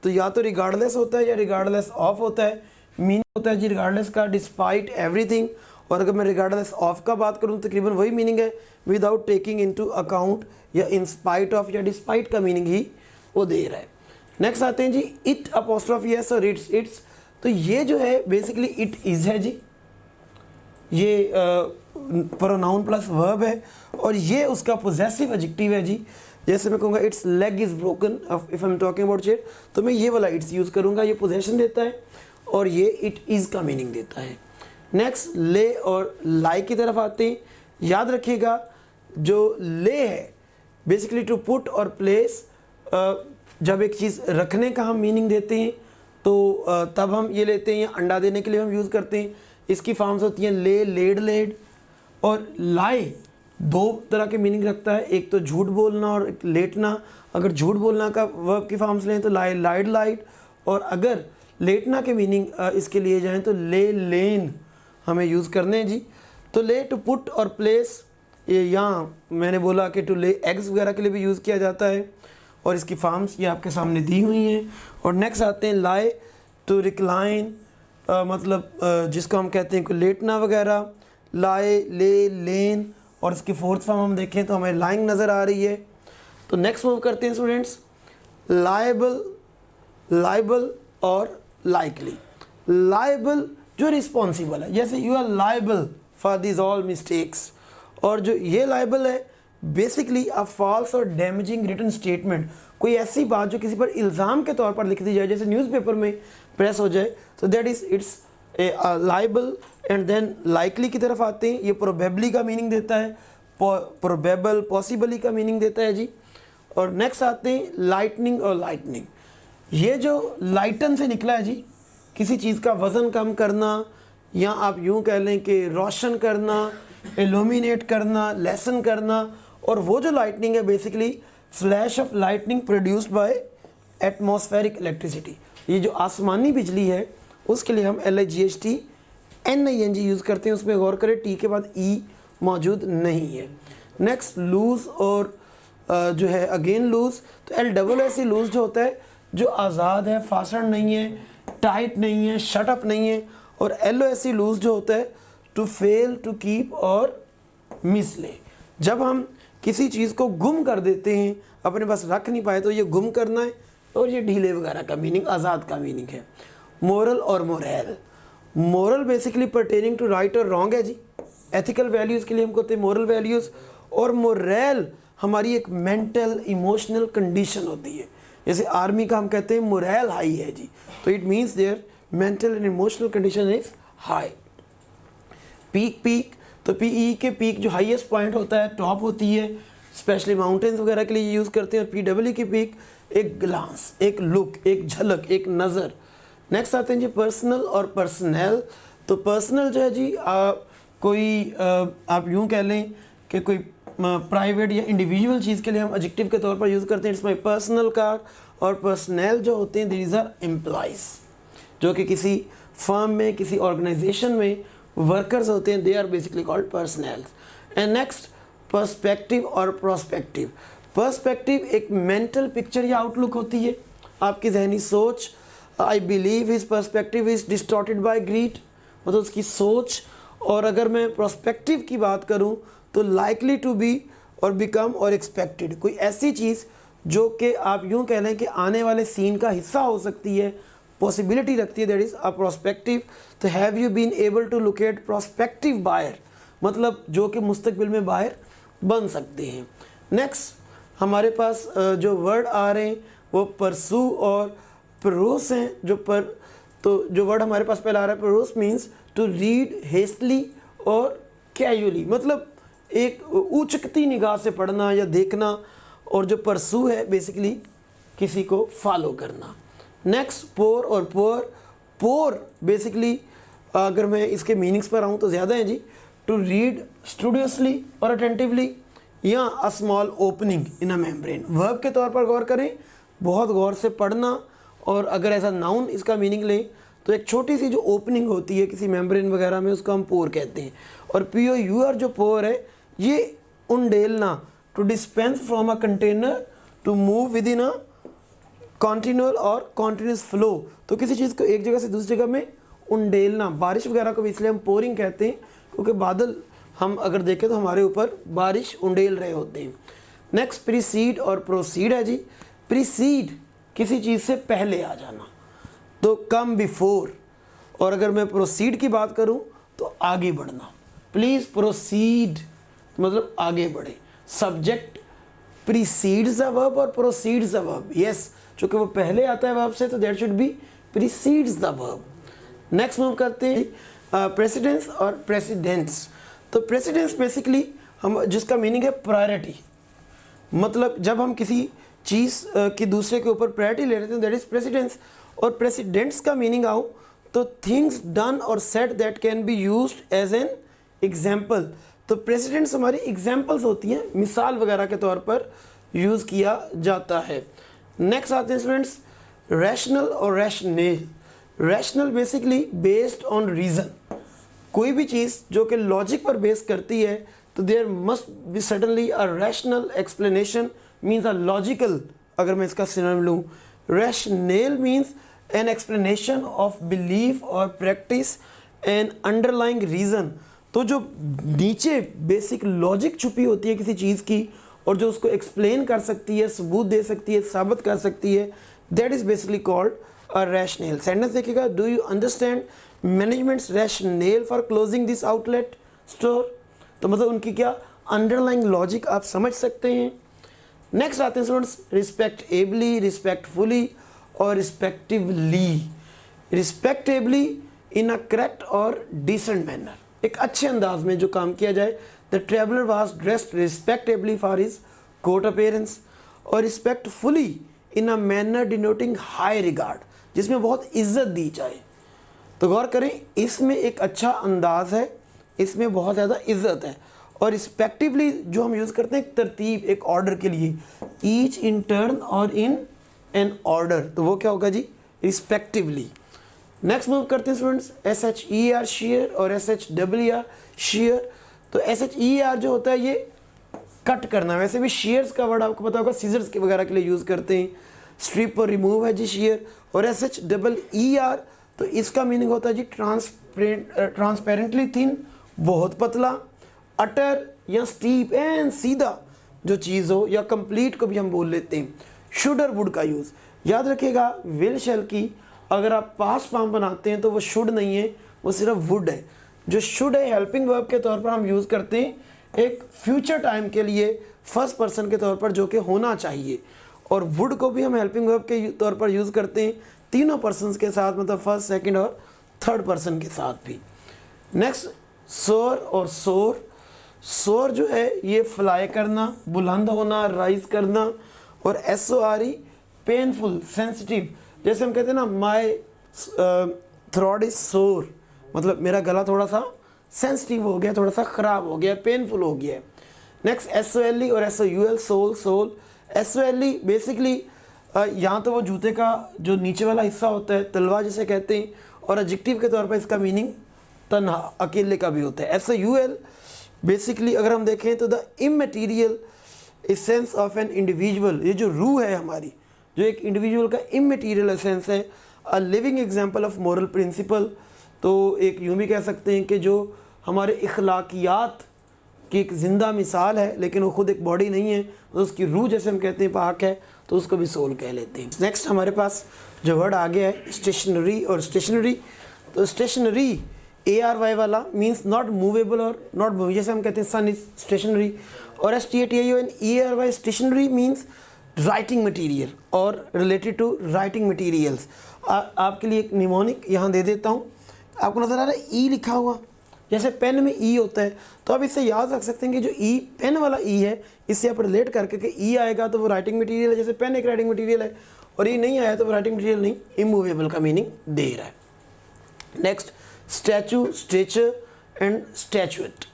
तो या तो रिगार्डलेस होता है या रिगार्डलेस ऑफ होता है। मीनिंग होता है जी रिगार्डलेस का डिस्पाइट एवरीथिंग, और अगर मैं रिगार्डलेस ऑफ का बात करूँ तो तकरीबन वही मीनिंग है, विदाउट टेकिंग इनटू अकाउंट या इन स्पाइट ऑफ या डिस्पाइट का मीनिंग ही वो दे रहा है। नेक्स्ट आते हैं जी इट अपोस्ट्रोफी एस और इट्स। तो ये जो है बेसिकली इट इज़ है जी, ये प्रोनाउन प्लस वर्ब है और ये उसका पोजेसिव एडजेक्टिव है जी। जैसे मैं कहूँगा it's leg is broken, if I am talking about chair, तो मैं ये वाला इट्स यूज़ करूँगा, ये पोजेशन देता है और ये इट इज़ का मीनिंग देता है। नेक्स्ट ले और लाई की तरफ आते हैं। याद रखिएगा जो ले है बेसिकली टू पुट और प्लेस, जब एक चीज़ रखने का हम मीनिंग देते हैं तो तब हम ये लेते हैं, या अंडा देने के लिए हम यूज़ करते हैं। इसकी फॉर्म्स होती हैं ले, लेड, लेड। और लाई दो तरह के मीनिंग रखता है, एक तो झूठ बोलना और एक लेटना। अगर झूठ बोलना का वर्ब की फॉर्म्स लें तो लाई, लाइड, लाइड, और अगर लेटना के मीनिंग इसके लिए जाएं तो ले, लेन हमें यूज़ करने हैं जी। तो ले टू पुट और प्लेस, ये यहाँ मैंने बोला कि टू ले एग्स वगैरह के लिए भी यूज़ किया जाता है, और इसकी फॉर्म्स ये आपके सामने दी हुई हैं। और नेक्स्ट आते हैं लाई टू रिक्लाइन, मतलब जिसको हम कहते हैं कि लेटना वगैरह, लाए, ले, लेन, और इसकी फोर्थ फॉर्म हम देखें तो हमें लाइंग नज़र आ रही है। तो नेक्स्ट मूव करते हैं स्टूडेंट्स लायबल, लायबल और लाइकली। लायबल जो रिस्पॉन्सिबल है, जैसे you are liable for this all mistakes, और जो ये लायबल है बेसिकली अ फॉल्स और डैमेजिंग रिटन स्टेटमेंट, कोई ऐसी बात जो किसी पर इल्ज़ाम के तौर पर लिख दी जाए, जैसे न्यूज़पेपर में प्रेस हो जाए, तो that is its libel. And then likely की तरफ आते हैं, ये प्रोबेबली का मीनिंग देता है, प्रोबेबल पॉसिबली का मीनिंग देता है जी। और नेक्स्ट आते हैं लाइटनिंग और लाइटनिंग। ये जो लाइटन से निकला है जी, किसी चीज़ का वज़न कम करना, या आप यूँ कह लें कि रोशन करना, इल्यूमिनेट करना, लेसन करना। और वो जो लाइटनिंग है basically flash of lightning produced by atmospheric electricity. ये जो आसमानी बिजली है उसके लिए हम LIGHT NING यूज़ करते हैं, उसमें गौर करें टी के बाद ई मौजूद नहीं है। नेक्स्ट लूज़ और जो है अगेन लूज़, तो LSS लूज़ जो होता है जो आज़ाद है, फासण नहीं है, टाइट नहीं है, शट अप नहीं है। और LOSE लूज़ जो होता है टू फेल, टू कीप और मिसले। जब हम किसी चीज़ को गुम कर देते हैं, अपने पास रख नहीं पाए, तो ये गुम करना है, और ये ढीले वगैरह का मीनिंग, आज़ाद का मीनिंग है। मोरल और morale, moral basically pertaining to right और रॉन्ग है जी, एथिकल वैल्यूज़ के लिए हम कहते हैं मोरल वैल्यूज़, और मोरल हमारी एक मेंटल इमोशनल कंडीशन होती है। जैसे आर्मी का हम कहते हैं मोरल हाई है जी, तो it means their mental and emotional condition is high. Peak, peak तो पीई के पीक जो हाईएस्ट पॉइंट होता है, टॉप होती है, स्पेशली माउंटेन्स वगैरह के लिए यूज़ करते हैं। और पीडब्ल्यू की पीक एक ग्लांस, एक लुक, एक झलक, एक नज़र। नेक्स्ट आते हैं जी पर्सनल और पर्सनल। तो पर्सनल जो है जी कोई आप यूँ कह लें कि कोई प्राइवेट या इंडिविजुअल चीज़ के लिए हम एडजेक्टिव के तौर पर यूज़ करते हैं, इट्स माई पर्सनल कार। और पर्सनल जो होते हैं दीज आर एम्प्लॉइज, जो कि किसी फर्म में, किसी ऑर्गेनाइजेशन में वर्कर्स होते हैं, they are basically called personnel. And next perspective और प्रोस्पेक्टिव। पर्सपेक्टिव एक मेंटल पिक्चर या आउटलुक होती है, आपकी जहनी सोच। I believe his perspective is distorted by greed, मतलब उसकी सोच। और अगर मैं प्रोस्पेक्टिव की बात करूं तो लाइकली टू बी और बिकम और एक्सपेक्टेड, कोई ऐसी चीज़ जो कि आप यूं कह लें कि आने वाले सीन का हिस्सा हो सकती है, पॉसिबिलिटी रखती है, दैट इज़ अ प्रोस्पेक्टिव। तो have you been able to locate prospective buyer, मतलब जो कि मुस्तकबिल में बायर बन सकते हैं। नेक्स्ट हमारे पास जो वर्ड आ रहे हैं वो परसू और परोस हैं। तो जो वर्ड हमारे पास पहले आ रहा है परोस मीन्स टू रीड हेस्टली और कैजुअली, मतलब एक उचकती निगाह से पढ़ना या देखना। और जो परसू है बेसिकली किसी को फॉलो करना। नेक्स्ट पोर और पोअर। पोर बेसिकली अगर मैं इसके मीनिंग्स पर आऊँ तो ज़्यादा है जी, टू रीड स्टूडियसली और अटेंटिवली, या a small opening in a membrane. Verb के तौर पर गौर करें, बहुत गौर से पढ़ना। और अगर ऐसा नाउन इसका मीनिंग लें तो एक छोटी सी जो ओपनिंग होती है किसी मेम्ब्रेन वगैरह में, उसको हम पोर कहते हैं। और POUR जो पोर है, ये उंडेलना, to dispense from a container to move within a continual और कॉन्टिन्यूस फ्लो। तो किसी चीज़ को एक जगह से दूसरी जगह में उंडेलना। बारिश वगैरह को भी इसलिए हम पोरिंग कहते हैं क्योंकि बादल हम अगर देखें तो हमारे ऊपर बारिश उंडेल रहे होते हैं। नेक्स्ट प्रीसीड और प्रोसीड है जी। प्रीसीड किसी चीज़ से पहले आ जाना, तो कम बिफोर। और अगर मैं प्रोसीड की बात करूं तो आगे बढ़ना, प्लीज़ प्रोसीड मतलब आगे बढ़े। सब्जेक्ट प्रीसीड्स द वर्ब और प्रोसीड्स द वर्ब, यस, चूँकि वो पहले आता है वर्ब से तो that should be precedes the verb. Next move करते हैं प्रेसिडेंस और प्रेसिडेंट्स। तो प्रेसिडेंस बेसिकली हम जिसका मीनिंग है प्रायोरिटी, मतलब जब हम किसी चीज़ की दूसरे के ऊपर प्रायोरिटी ले रहे थे, दैट इज़ प्रेसिडेंस। और प्रेसिडेंट्स का मीनिंग आऊँ तो थिंग्स डन और said that can be used as an example. तो प्रेसिडेंट्स हमारी एग्जाम्पल्स होती हैं, मिसाल वगैरह के तौर पर यूज़ किया जाता है। नेक्स्ट आते हैं स्टूडेंट्स रैशनल और rationale. Rational basically based on reason, कोई भी चीज़ जो कि लॉजिक पर बेस करती है तो there must be suddenly a rational explanation, means a logical. अगर मैं इसका सिनोनिम लूँ, rationale means an explanation of belief और प्रैक्टिस एन अंडरलाइंग रीज़न। तो जो नीचे बेसिक लॉजिक छुपी होती है किसी चीज़ की और जो उसको एक्सप्लेन कर सकती है, सबूत दे सकती है, साबित कर सकती है, that is basically called a rationale. Sentence देखिएगा, do you understand management's rationale for closing this outlet store. तो मतलब उनकी क्या अंडरलाइंग लॉजिक आप समझ सकते हैं। नेक्स्ट आते हैं स्टूडेंट्स रिस्पेक्टेबली, रिस्पेक्टफुली और respectively. Respectably in a correct और डिसेंट मैनर, एक अच्छे अंदाज में जो काम किया जाए। The traveller was dressed respectably for his court appearance. और respectfully in a manner denoting high regard, जिसमें बहुत इज्जत दी जाए। तो गौर करें, इसमें एक अच्छा अंदाज है, इसमें बहुत ज़्यादा इज्जत है। और रिस्पेक्टिवली जो हम यूज़ करते हैं एक तरतीब, एक ऑर्डर के लिए, ईच इन टर्न और इन एन ऑर्डर, तो वो क्या होगा जी रिस्पेक्टिवली। नेक्स्ट मूव करते हैं स्टूडेंट्स SHER शेयर और SHER शेयर। तो SHER जो होता है ये कट करना, वैसे भी शेयर्स का वर्ड आपको पता होगा सीजर्स के वगैरह के लिए यूज़ करते हैं। स्ट्रिप और रिमूव है जी शेयर। और SHER तो इसका मीनिंग होता है जी ट्रांसपेरेंटली थिन, बहुत पतला। अटर या स्टीप एंड सीधा जो चीज़ हो, या कंप्लीट को भी हम बोल लेते हैं। शुड और वुड का यूज़ याद रखिएगा। विल शैल की अगर आप पास्ट फॉर्म बनाते हैं तो वो शुड नहीं है, वो सिर्फ वुड है। जो शुड है हेल्पिंग वर्ब के तौर पर हम यूज़ करते हैं एक फ्यूचर टाइम के लिए फर्स्ट पर्सन के तौर पर, जो कि होना चाहिए। और वुड को भी हम हेल्पिंग वर्ब के तौर पर यूज़ करते हैं तीनों पर्सन्स के साथ, मतलब फर्स्ट, सेकंड और थर्ड पर्सन के साथ भी। नेक्स्ट सोर और सोर। सोर जो है ये फ्लाई करना, बुलंद होना, राइज करना। और SORE पेनफुल, सेंसिटिव। जैसे हम कहते हैं ना माई थ्रोट इज सोर, मतलब मेरा गला थोड़ा सा सेंसिटिव हो गया, थोड़ा सा ख़राब हो गया, पेनफुल हो गया। नेक्स्ट SOLE और SOUL, sole, soul. SOLE basically यहाँ तो वो जूते का जो नीचे वाला हिस्सा होता है, तलवा जिसे कहते हैं, और एडजेक्टिव के तौर पर इसका मीनिंग तन्हा, अकेले का भी होता है। SOUL बेसिकली अगर हम देखें तो the immaterial essence of an individual, ये जो रूह है हमारी, जो एक इंडिविजुअल का इमटेरियल एसेंस है। A living example of moral principle, तो एक यूँ भी कह सकते हैं कि जो हमारे इखलाकियात की एक ज़िंदा मिसाल है, लेकिन वो खुद एक बॉडी नहीं है, तो उसकी रूह जैसे हम कहते हैं पाक है, तो उसको भी सोल कह लेते हैं। नेक्स्ट हमारे पास जो वर्ड आ गया है स्टेशनरी और स्टेशनरी। तो स्टेशनरी ARY वाला मीन्स नॉट मूवेबल और नॉट मूवी, जैसे हम कहते हैं सन इज स्टेशनरी। और STATION stationery means writing material और रिलेटेड टू राइटिंग मटीरियल्स। आपके लिए एक निमोनिक यहाँ दे देता हूँ, आपको नज़र आ रहा है E लिखा हुआ, जैसे पेन में E होता है, तो आप इससे याद रख सकते हैं कि जो E पेन वाला E है, इससे आप रिलेट करके कि E आएगा तो वो राइटिंग मटीरियल है, जैसे पेन एक राइटिंग मटीरियल है, और E नहीं आया तो वो राइटिंग मटीरियल नहीं, इमूवेबल का मीनिंग दे रहा है। Next statue, stature and statute.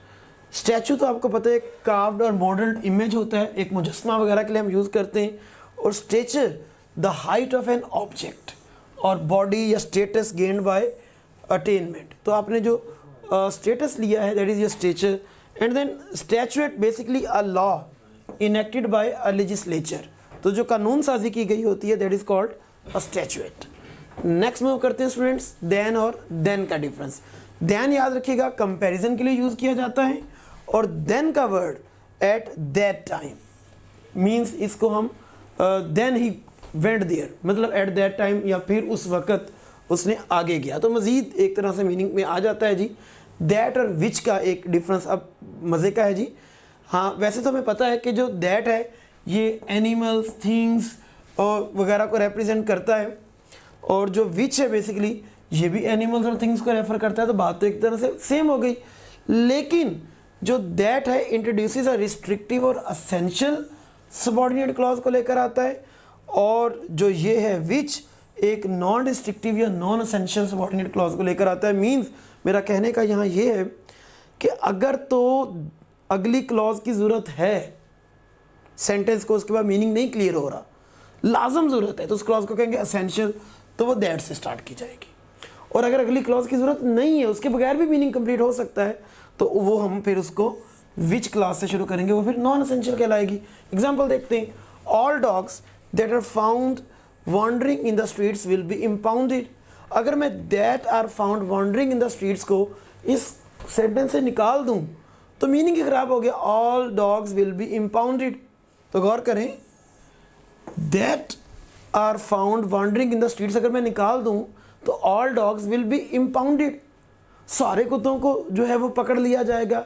Statue तो आपको पता है कार्व्ड और मॉडल्ड इमेज होता है, एक मुजस्मा वगैरह के लिए हम यूज़ करते हैं। और stature the height of an object और बॉडी या स्टेटस गेन्ड बाय अटेनमेंट। तो आपने जो स्टेटस लिया है that is your stature. And then statute basically a law enacted by a legislature, तो जो कानून साजी की गई होती है that is called a statute. Next move करते हैं स्टूडेंट्स देन और देन का डिफरेंस। देन याद रखिएगा कंपैरिजन के लिए यूज़ किया जाता है, और देन का word at that time means इसको हम देन ही वेंट देयर, मतलब एट दैट टाइम या फिर उस वक़्त उसने आगे गया, तो मज़ीद एक तरह से मीनिंग में आ जाता है जी। दैट और विच का एक डिफरेंस अब मज़े का है जी। हाँ वैसे तो हमें पता है कि जो दैट है ये एनिमल्स, थिंग्स और वगैरह को रिप्रेजेंट करता है, और जो विच है बेसिकली ये भी एनिमल्स और थिंग्स को रेफर करता है, तो बात तो एक तरह से सेम हो गई। लेकिन जो दैट है इंट्रोड्यूसेस अ रिस्ट्रिक्टिव और असेंशियल सबऑर्डिनेट क्लॉज को लेकर आता है, और जो ये है विच एक नॉन रिस्ट्रिक्टिव या नॉन असेंशियल सबऑर्डिनेट क्लॉज को लेकर आता है। मीन्स मेरा कहने का यहाँ ये है कि अगर तो अगली क्लॉज की ज़रूरत है सेंटेंस को, उसके बाद मीनिंग नहीं क्लियर हो रहा, लाजम ज़रूरत है, तो उस क्लॉज को कहेंगे असेंशियल, तो वो दैट से स्टार्ट की जाएगी। और अगर अगली क्लॉज की ज़रूरत नहीं है, उसके बगैर भी मीनिंग कंप्लीट हो सकता है, तो वो हम फिर उसको विच क्लास से शुरू करेंगे, वो फिर नॉन असेंशियल कहलाएगी। एग्जाम्पल देखते हैं, all dogs that are found wandering in the streets will be impounded. अगर मैं that are found wandering in the streets को इस सेंटेंस से निकाल दूँ तो मीनिंग ही ख़राब हो गया, all dogs will be impounded. तो गौर करें, that are found wandering in the streets अगर मैं निकाल दूँ तो all dogs will be impounded, सारे कुत्तों को जो है वो पकड़ लिया जाएगा,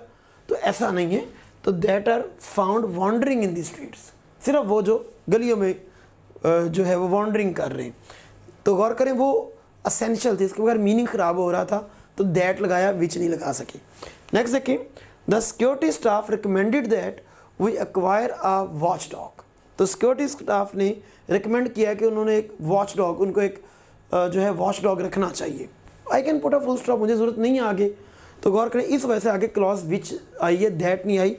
तो ऐसा नहीं है। तो that are found wandering in the streets, सिर्फ वो जो गलियों में जो है वो वॉन्डरिंग कर रहे हैं। तो गौर करें वो असेंशियल थी, इसके बगैर मीनिंग ख़राब हो रहा था, तो दैट लगाया, विच नहीं लगा सके। नेक्स्ट देखें, the security staff recommended that we acquire a watch dog. तो सिक्योरिटी स्टाफ ने रिकमेंड किया कि उन्होंने एक वॉच डॉग, उनको एक जो है वॉच डॉग रखना चाहिए। I can put a full stop, मुझे ज़रूरत नहीं है आगे। तो गौर करें इस वजह से आगे क्लॉज विच आई है, दैट नहीं आई।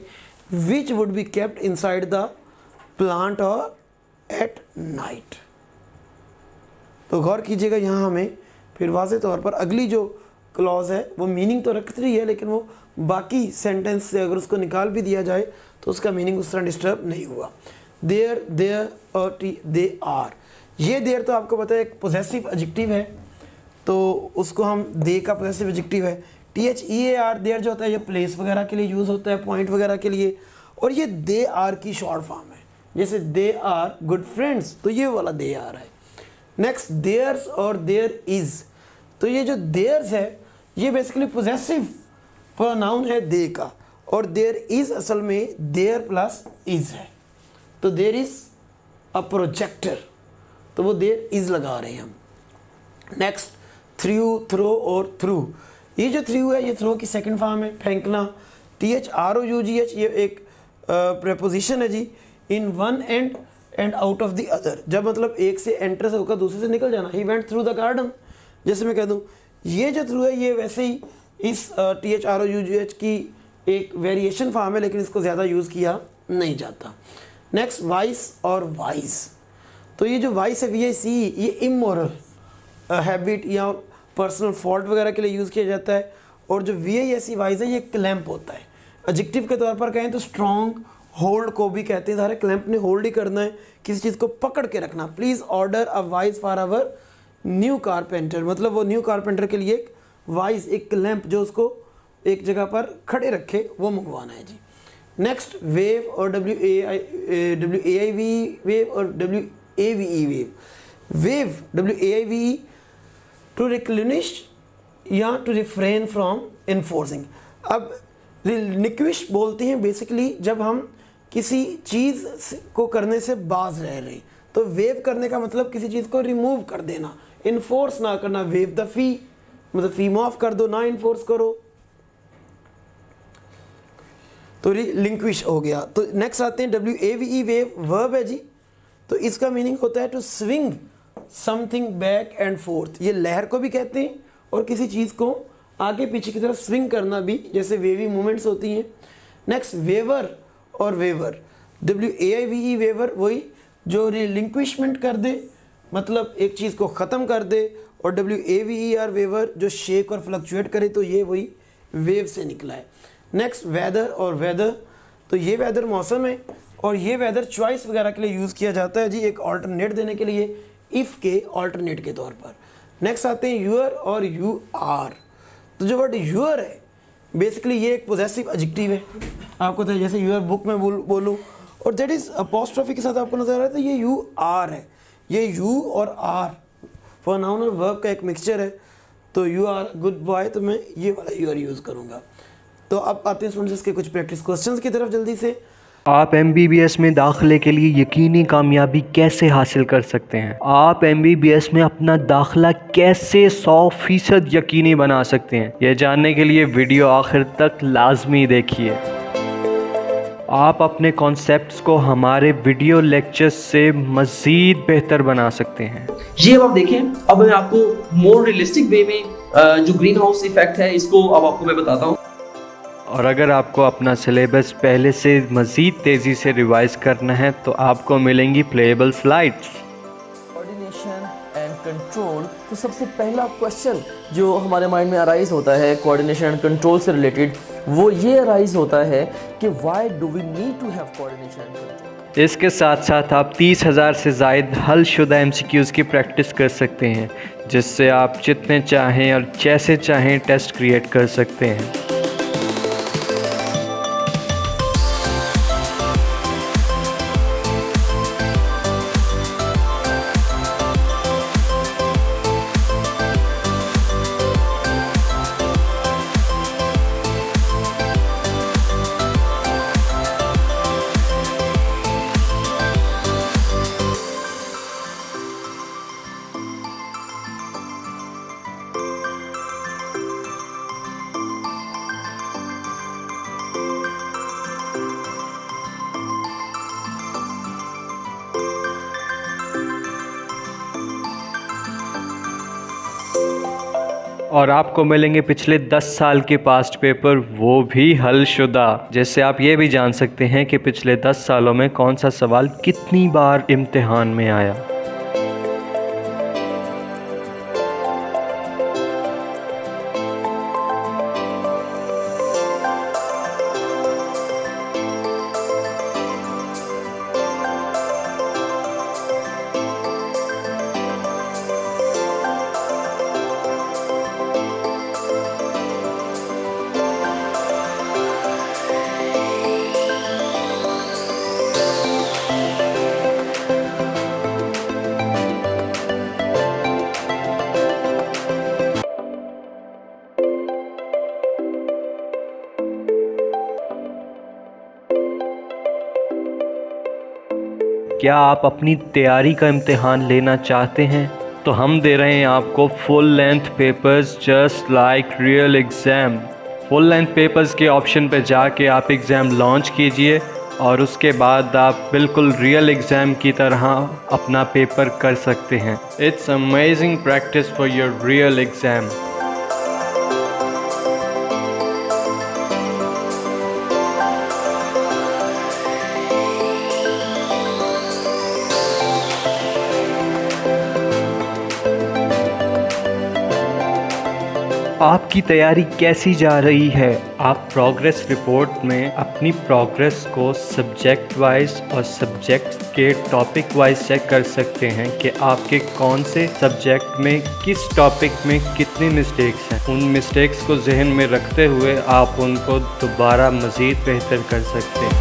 Which would be kept inside the plant और एट नाइट। तो गौर कीजिएगा यहाँ हमें फिर वाज़े तौर पर अगली जो क्लॉज है वो मीनिंग तो रख रही है, लेकिन वो बाकी सेंटेंस से अगर उसको निकाल भी दिया जाए तो उसका मीनिंग उस तरह डिस्टर्ब नहीं हुआ। देयर, देयर और दे आर, ये देयर तो आपको पता है एक पोजेसिव एडजेक्टिव है, तो उसको हम दे का पोजेसिव एडजेक्टिव है। THEAR देयर जो होता है ये प्लेस वगैरह के लिए यूज़ होता है, पॉइंट वगैरह के लिए। और ये दे आर की शॉर्ट फॉर्म है, जैसे दे आर गुड फ्रेंड्स, तो ये वाला दे आर है। नेक्स्ट देयर्स और देयर इज़, तो ये जो देयर्स है ये बेसिकली पोजेसिव प्रोनाउन है दे का, और देयर इज़ असल में देयर प्लस इज़ है। तो देयर इज़ अ प्रोजेक्टर, तो वो देयर इज़ लगा रहे हैं हम। नेक्स्ट थ्रू, थ्रो और थ्रू, ये जो थ्रू है ये थ्रो की सेकंड फॉर्म है, फेंकना। THROUGH ये एक प्रेपोजिशन है जी, in one end and out of the other, जब मतलब एक से एंटर से होकर दूसरे से निकल जाना। He went through the garden, जैसे मैं कह दूँ ये जो थ्रू है ये वैसे ही इस THROUGH की एक वेरिएशन फॉर्म है, लेकिन इसको ज़्यादा यूज़ किया नहीं जाता। नेक्स्ट वाइस और वाइस, तो ये जो वाइस है VIC ये इमोरल हैबिट या पर्सनल फॉल्ट वगैरह के लिए यूज़ किया जाता है। और जो VISE वाइस है ये क्लैंप होता है। एडजेक्टिव के तौर पर कहें तो स्ट्रॉन्ग, होल्ड को भी कहते हैं, सारे क्लैंप ने होल्ड ही करना है, किसी चीज़ को पकड़ के रखना। Please order a vice for our new carpenter, मतलब वो न्यू कारपेंटर के लिए एक वाइस, एक क्लैंप जो उसको एक जगह पर खड़े रखे, वो मंगवाना है जी। नेक्स्ट वेव और WAIV वेव और WAVE wave. Waive WAIVE to रिक्लिनिश या टू रिफ्रेन फ्रॉम इन्फोर्सिंग। अब रिलिक्विश बोलते हैं बेसिकली जब हम किसी चीज़ को करने से बाज रह रहे हैं, तो वेव करने का मतलब किसी चीज़ को रिमूव कर देना, इन्फोर्स ना करना। वेव द फी मतलब फी माफ कर दो, ना इन्फोर्स करो, तो रिलिंक्विश हो गया। तो नेक्स्ट आते हैं WAVE वेव, वर्ब है जी, तो इसका मीनिंग होता है to swing something back and forth. ये लहर को भी कहते हैं और किसी चीज़ को आगे पीछे की तरफ स्विंग करना भी, जैसे वेवी मूवमेंट्स होती हैं। नेक्स्ट वेवर और वेवर, WAIVE वेवर वही जो रिलिंक्विशमेंट कर दे, मतलब एक चीज़ को ख़त्म कर दे, और WAVER वेवर जो शेक और फ्लक्चुएट करे, तो ये वही वेव से निकला है। नेक्स्ट वेदर और वेदर, तो ये वेदर मौसम है और ये वेदर चॉइस वगैरह के लिए यूज़ किया जाता है जी, एक ऑल्टरनेट देने के लिए, इफ़ के ऑल्टरनेट के तौर पर। नेक्स्ट आते हैं यूअर और यू आर, तो जो वर्ड यूअर है बेसिकली ये एक पोजेसिव एडजेक्टिव है, आपको तो जैसे यूअर बुक में बोलूँ, और दैट इज़ अपोस्ट्रोफी के साथ आपको नजर आ रहा है, तो ये यू आर है। ये यू और आर प्रोनाउन और वर्ब का एक मिक्सचर है, तो यू आर गुड बॉय, तो मैं ये वाला यूअर यूज़ करूँगा। तो अब आते हैं स्टूडेंट्स के कुछ प्रैक्टिस क्वेश्चंस की तरफ जल्दी से। आप MBBS में दाखिले के लिए यकीनी कामयाबी कैसे हासिल कर सकते हैं? आप MBBS में अपना दाखिला कैसे 100% यकीनी बना सकते हैं? यह जानने के लिए वीडियो आखिर तक लाजमी देखिए। आप अपने कॉन्सेप्ट्स को हमारे वीडियो लेक्चर्स से मज़ीद बेहतर बना सकते हैं। ये अब आप देखें, अब मैं आपको मोर रियलिस्टिक वे में जो ग्रीन हाउस इफेक्ट है इसको अब आपको मैं बताता हूँ। और अगर आपको अपना सिलेबस पहले से मज़ीद तेज़ी से रिवाइज करना है तो आपको मिलेंगी playable slides. Coordination and control, तो सबसे पहला क्वेश्चन जो हमारे माइंड में अराइज होता है कोऑर्डिनेशन एंड कंट्रोल से रिलेटेड, वो ये अराइज होता है कि why do we need to have coordination and control. इसके साथ साथ आप 30,000 से ज़ायद हलशुदा MCQs की प्रैक्टिस कर सकते हैं, जिससे आप जितने चाहें और जैसे चाहें टेस्ट क्रिएट कर सकते हैं। और आपको मिलेंगे पिछले 10 साल के पास्ट पेपर, वो भी हलशुदा, जिससे आप ये भी जान सकते हैं कि पिछले 10 सालों में कौन सा सवाल कितनी बार इम्तिहान में आया। क्या आप अपनी तैयारी का इम्तिहान लेना चाहते हैं? तो हम दे रहे हैं आपको full length papers just like real exam. Full length papers के ऑप्शन पे जाके आप एग्ज़ाम लॉन्च कीजिए और उसके बाद आप बिल्कुल रियल एग्ज़ाम की तरह अपना पेपर कर सकते हैं। It's amazing practice for your real exam. आपकी तैयारी कैसी जा रही है? आप प्रोग्रेस रिपोर्ट में अपनी प्रोग्रेस को सब्जेक्ट वाइज और सब्जेक्ट के टॉपिक वाइज चेक कर सकते हैं कि आपके कौन से सब्जेक्ट में किस टॉपिक में कितनी मिस्टेक्स हैं। उन मिस्टेक्स को जहन में रखते हुए आप उनको दोबारा मज़ीद बेहतर कर सकते हैं।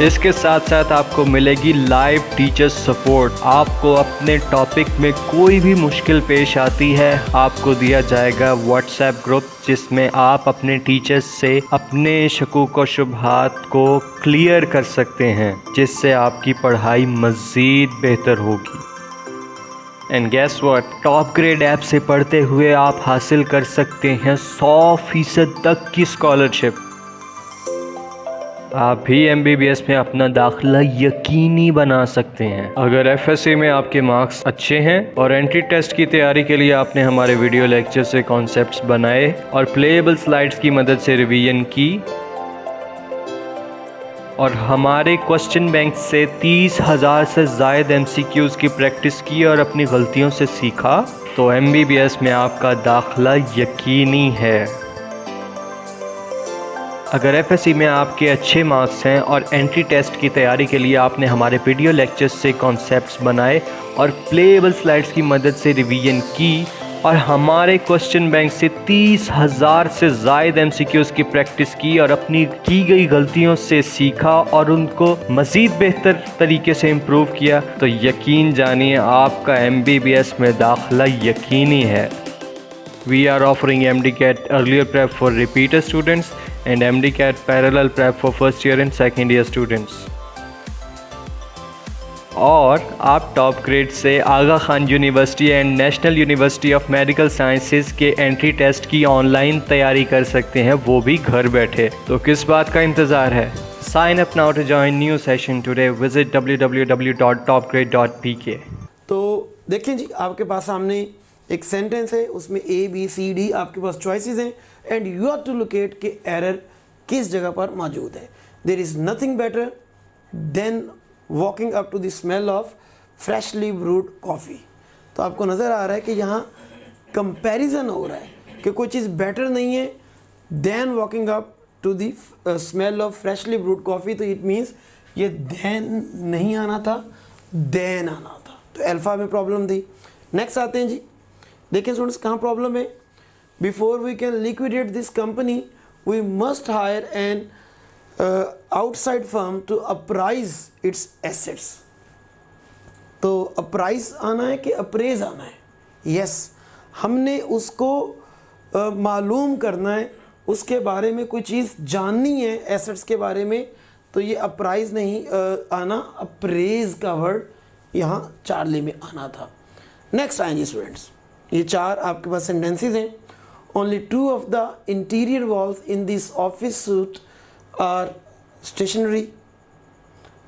इसके साथ साथ आपको मिलेगी लाइव टीचर सपोर्ट। आपको अपने टॉपिक में कोई भी मुश्किल पेश आती है, आपको दिया जाएगा व्हाट्सएप ग्रुप जिसमें आप अपने टीचर्स से अपने शकूक व शुबहात को क्लियर कर सकते हैं, जिससे आपकी पढ़ाई मज़ीद बेहतर होगी। And guess what, top grade app से पढ़ते हुए आप हासिल कर सकते हैं 100% तक की स्कॉलरशिप। आप भी MBBS में अपना दाखिला यकीनी बना सकते हैं। अगर FSC में आपके मार्क्स अच्छे हैं और एंट्री टेस्ट की तैयारी के लिए आपने हमारे वीडियो लेक्चर से कॉन्सेप्ट्स बनाए और प्लेएबल स्लाइड्स की मदद से रिवीजन की और हमारे क्वेश्चन बैंक से 30,000 से ज़ायद MCQs की प्रैक्टिस की और अपनी गलतियों से सीखा, तो MBBS में आपका दाखिला यकीनी है। अगर FSC में आपके अच्छे मार्क्स हैं और एंट्री टेस्ट की तैयारी के लिए आपने हमारे वीडियो लेक्चर्स से कॉन्सेप्ट्स बनाए और प्लेएबल स्लाइड्स की मदद से रिवीजन की और हमारे क्वेश्चन बैंक से 30,000 से ज़ायद MCQs की प्रैक्टिस की और अपनी की गई गलतियों से सीखा और उनको मज़ीद बेहतर तरीके से इम्प्रूव किया, तो यकीन जानिए आपका MBBS में दाखिला यकीनी है। We are offering MDCAT earlier prep for repeater students and MDCAT parallel prep for first year and second year students. और आप टॉप ग्रेड से Aga Khan university and national university of medical sciences के एंट्री टेस्ट की ऑनलाइन तैयारी कर सकते हैं, वो भी घर बैठे। तो किस बात का इंतज़ार है? Sign up now to join new session today. Visit www.topgrade.pk। तो देखें जी, आपके पास सामने एक सेंटेंस है, उसमें ABCD आपके पास चॉइसेस हैं and you have to locate कि एरर किस जगह पर मौजूद है। There is nothing better than walking up to the smell of freshly brewed coffee. तो आपको नज़र आ रहा है कि यहाँ कंपैरिजन हो रहा है कि कोई चीज़ बेटर नहीं है than walking up to the smell of freshly brewed coffee. तो इट मीन्स ये देन नहीं आना था, देन आना था, तो अल्फ़ा में प्रॉब्लम थी। नेक्स्ट आते हैं जी, देखिए स्टूडेंट्स कहाँ प्रॉब्लम है। Before we can liquidate this company we must hire an outside firm to appraise its assets. तो अप्राइज आना है कि अप्रेज आना है? यस, हमने उसको मालूम करना है, उसके बारे में कोई चीज़ जाननी है एसेट्स के बारे में, तो ये अप्राइज नहीं आना, अप्रेज का वर्ड यहाँ चार्ली में आना था। नेक्स्ट आएंगे स्टूडेंट्स, ये चार आपके पास सेंटेंसेस हैं। Only 2 of the interior walls in this office suite are stationery.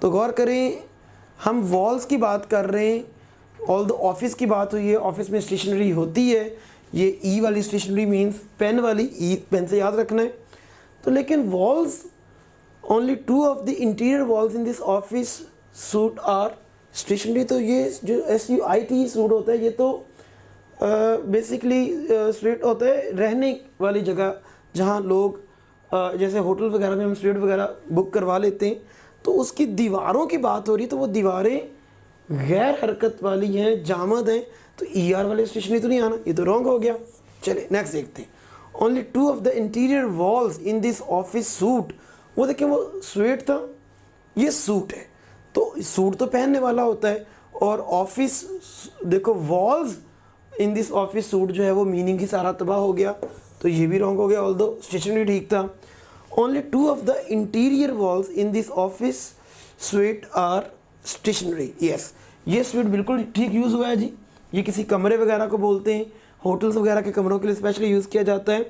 तो गौर करें, हम वॉल्स की बात कर रहे हैं, ऑल द ऑफिस की बात हुई है, ऑफिस में स्टेशनरी होती है, ये ई वाली स्टेशनरी मीन्स पेन वाली, ई पेन से याद रखना है। तो लेकिन walls, only 2 of the interior walls in this office suite are stationery. तो ये जो SUIT सूट होता है, ये तो बेसिकली स्ट्रीट होता है रहने वाली जगह, जहाँ लोग जैसे होटल वगैरह में हम स्ट्रीट वगैरह बुक करवा लेते हैं, तो उसकी दीवारों की बात हो रही, तो वो दीवारें गैर हरकत वाली हैं, जामद हैं, तो ER वाले स्टेशनरी तो नहीं आना, ये तो रॉन्ग हो गया। चलिए नेक्स्ट देखते हैं। Only 2 of the interior walls in this office suit, वो देखिए वो स्वेट था, ये सूट है, तो सूट तो पहनने वाला होता है, और ऑफिस देखो walls in this office suit जो है वो मीनिंग ही सारा तबाह हो गया, तो ये भी रॉन्ग हो गया, ऑल्दो स्टेशनरी ठीक था। Only 2 of the interior walls in this office suite are stationary. Yes, ये suite बिल्कुल ठीक यूज़ हुआ है जी। ये किसी कमरे वगैरह को बोलते हैं, होटल्स वगैरह के कमरों के लिए स्पेशली यूज़ किया जाता है।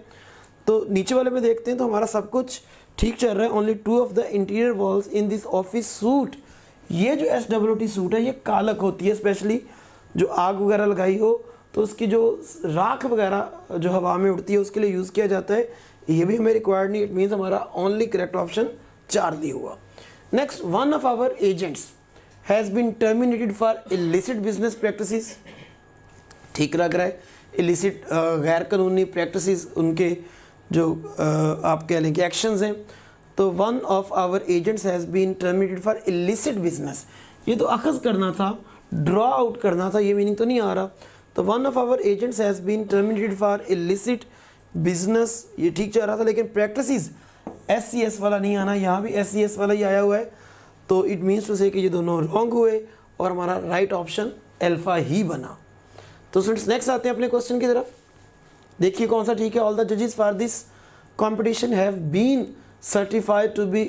तो नीचे वाले में देखते हैं तो हमारा सब कुछ ठीक चल रहा है। Only 2 of the interior walls in this office suit, ये जो SWT सूट है ये कालक होती है, स्पेशली जो आग वगैरह लगाई हो तो उसकी जो राख वगैरह जो हवा में उड़ती है उसके लिए यूज़ किया जाता है। ये भी हमें रिक्वायर्ड नहीं, इट मीन्स हमारा ओनली करेक्ट ऑप्शन चार्ली हुआ। Next, one of our agents has been terminated for illicit business practices. ठीक लग रहा है, इलिसिट गैर कानूनी प्रैक्टिसेस उनके जो आप कह लें कि एक्शंस हैं। तो one of our agents has been terminated for illicit business, ये तो अखज़ करना था, ड्रॉ आउट करना था, ये मीनिंग तो नहीं आ रहा। तो one of our agents has been terminated for illicit business, ये ठीक चल रहा था, लेकिन प्रैक्टिसेस SCS वाला नहीं आना, यहाँ भी SCS वाला ही आया हुआ है। तो इट मीन्स टू से कि ये दोनों रॉन्ग हुए और हमारा राइट ऑप्शन अल्फा ही बना। तो स्टूडेंट्स नेक्स्ट आते हैं अपने क्वेश्चन की तरफ। देखिए कौन सा ठीक है। ऑल द जजेस for this competition have been certified to be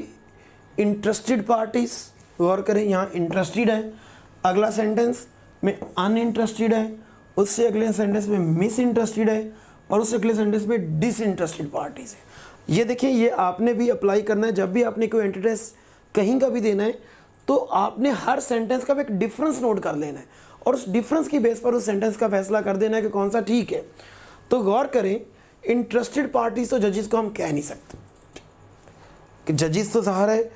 interested parties. गौर करें, यहाँ इंटरेस्टेड है, अगला सेंटेंस में अनइंटरेस्टेड है, उससे अगले सेंटेंस में मिस इंटरेस्टेड है और उससे अगले सेंटेंस में डिसइंटरेस्टेड पार्टीज है। ये देखिए, ये आपने भी अप्लाई करना है। जब भी आपने कोई एंटी टेस्ट कहीं का भी देना है तो आपने हर सेंटेंस का एक डिफरेंस नोट कर लेना है और उस डिफरेंस की बेस पर उस सेंटेंस का फैसला कर देना है कि कौन सा ठीक है। तो गौर करें, इंटरेस्टेड पार्टीज तो जजेस को हम कह नहीं सकते कि जजेस तो ज़ाहिर है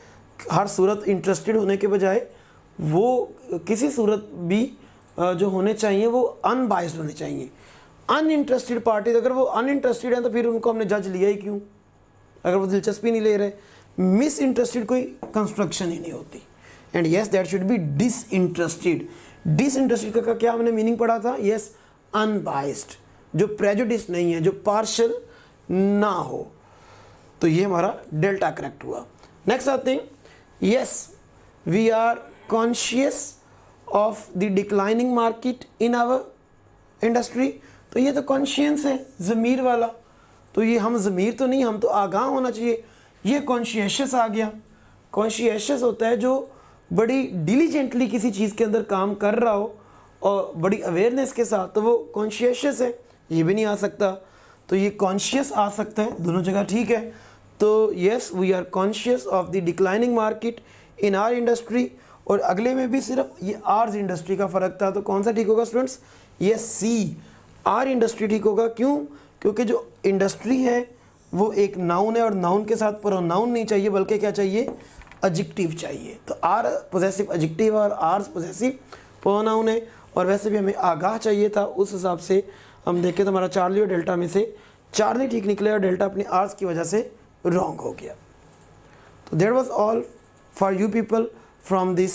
हर सूरत इंटरेस्टेड होने के बजाय वो किसी सूरत भी जो होने चाहिए वो अनबाइस्ड होने चाहिए। अनइंटरेस्टेड पार्टीज, अगर वो अनइंटरेस्टेड हैं तो फिर उनको हमने जज लिया ही क्यों, अगर वो दिलचस्पी नहीं ले रहे। मिस इंटरेस्टेड कोई कंस्ट्रक्शन ही नहीं होती। And yes that should be disinterested. Disinterested का क्या हमने मीनिंग पढ़ा था? यस, अनबाइस्ड, जो प्रेजुडिस नहीं है, जो पार्शल ना हो। तो ये हमारा डेल्टा करेक्ट हुआ। नेक्स्ट आते हैं, yes we are conscious of the declining market in our industry. तो ये तो कॉन्शियस है, ज़मीर वाला। तो ये हम ज़मीर तो नहीं, हम तो आगाह होना चाहिए। ये कॉन्शियस आ गया। कॉन्शियस होता है जो बड़ी डिलीजेंटली किसी चीज़ के अंदर काम कर रहा हो और बड़ी अवेयरनेस के साथ, तो वो कॉन्शियस है। ये भी नहीं आ सकता, तो ये कॉन्शियस आ सकता है, दोनों जगह ठीक है। तो yes we are conscious of the declining market in our industry. और अगले में भी सिर्फ ये आर्स इंडस्ट्री का फ़र्क था। तो कौन सा ठीक होगा स्टूडेंट्स? ये सी, आर इंडस्ट्री ठीक होगा। क्यों? क्योंकि जो इंडस्ट्री है वो एक नाउन है और नाउन के साथ प्रोनाउन नहीं चाहिए, बल्कि क्या चाहिए? एडजेक्टिव चाहिए। तो आर पॉजेसिव एडजेक्टिव और आर्स पॉजेसिव प्रोनाउन है। और वैसे भी हमें आगाह चाहिए था, उस हिसाब से हम देखें तो हमारा चार्ली और डेल्टा में से चार्ली ठीक निकले और डेल्टा अपनी आर्स की वजह से रॉन्ग हो गया। तो that was all for you people from this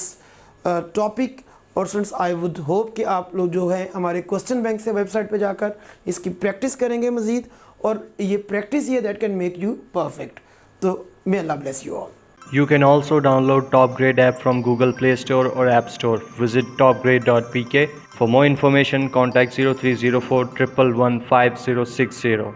topic. और स्टूडेंट्स आई वुड होप कि आप लोग जो है हमारे क्वेश्चन बैंक से वेबसाइट पे जाकर इसकी प्रैक्टिस करेंगे मज़ीद, और ये प्रैक्टिस ये that can make you perfect. तो may Allah bless you all. You can also download TopGrade app from Google Play Store or App Store. Visit topgrade.pk. For more information, contact 0304 111 5060.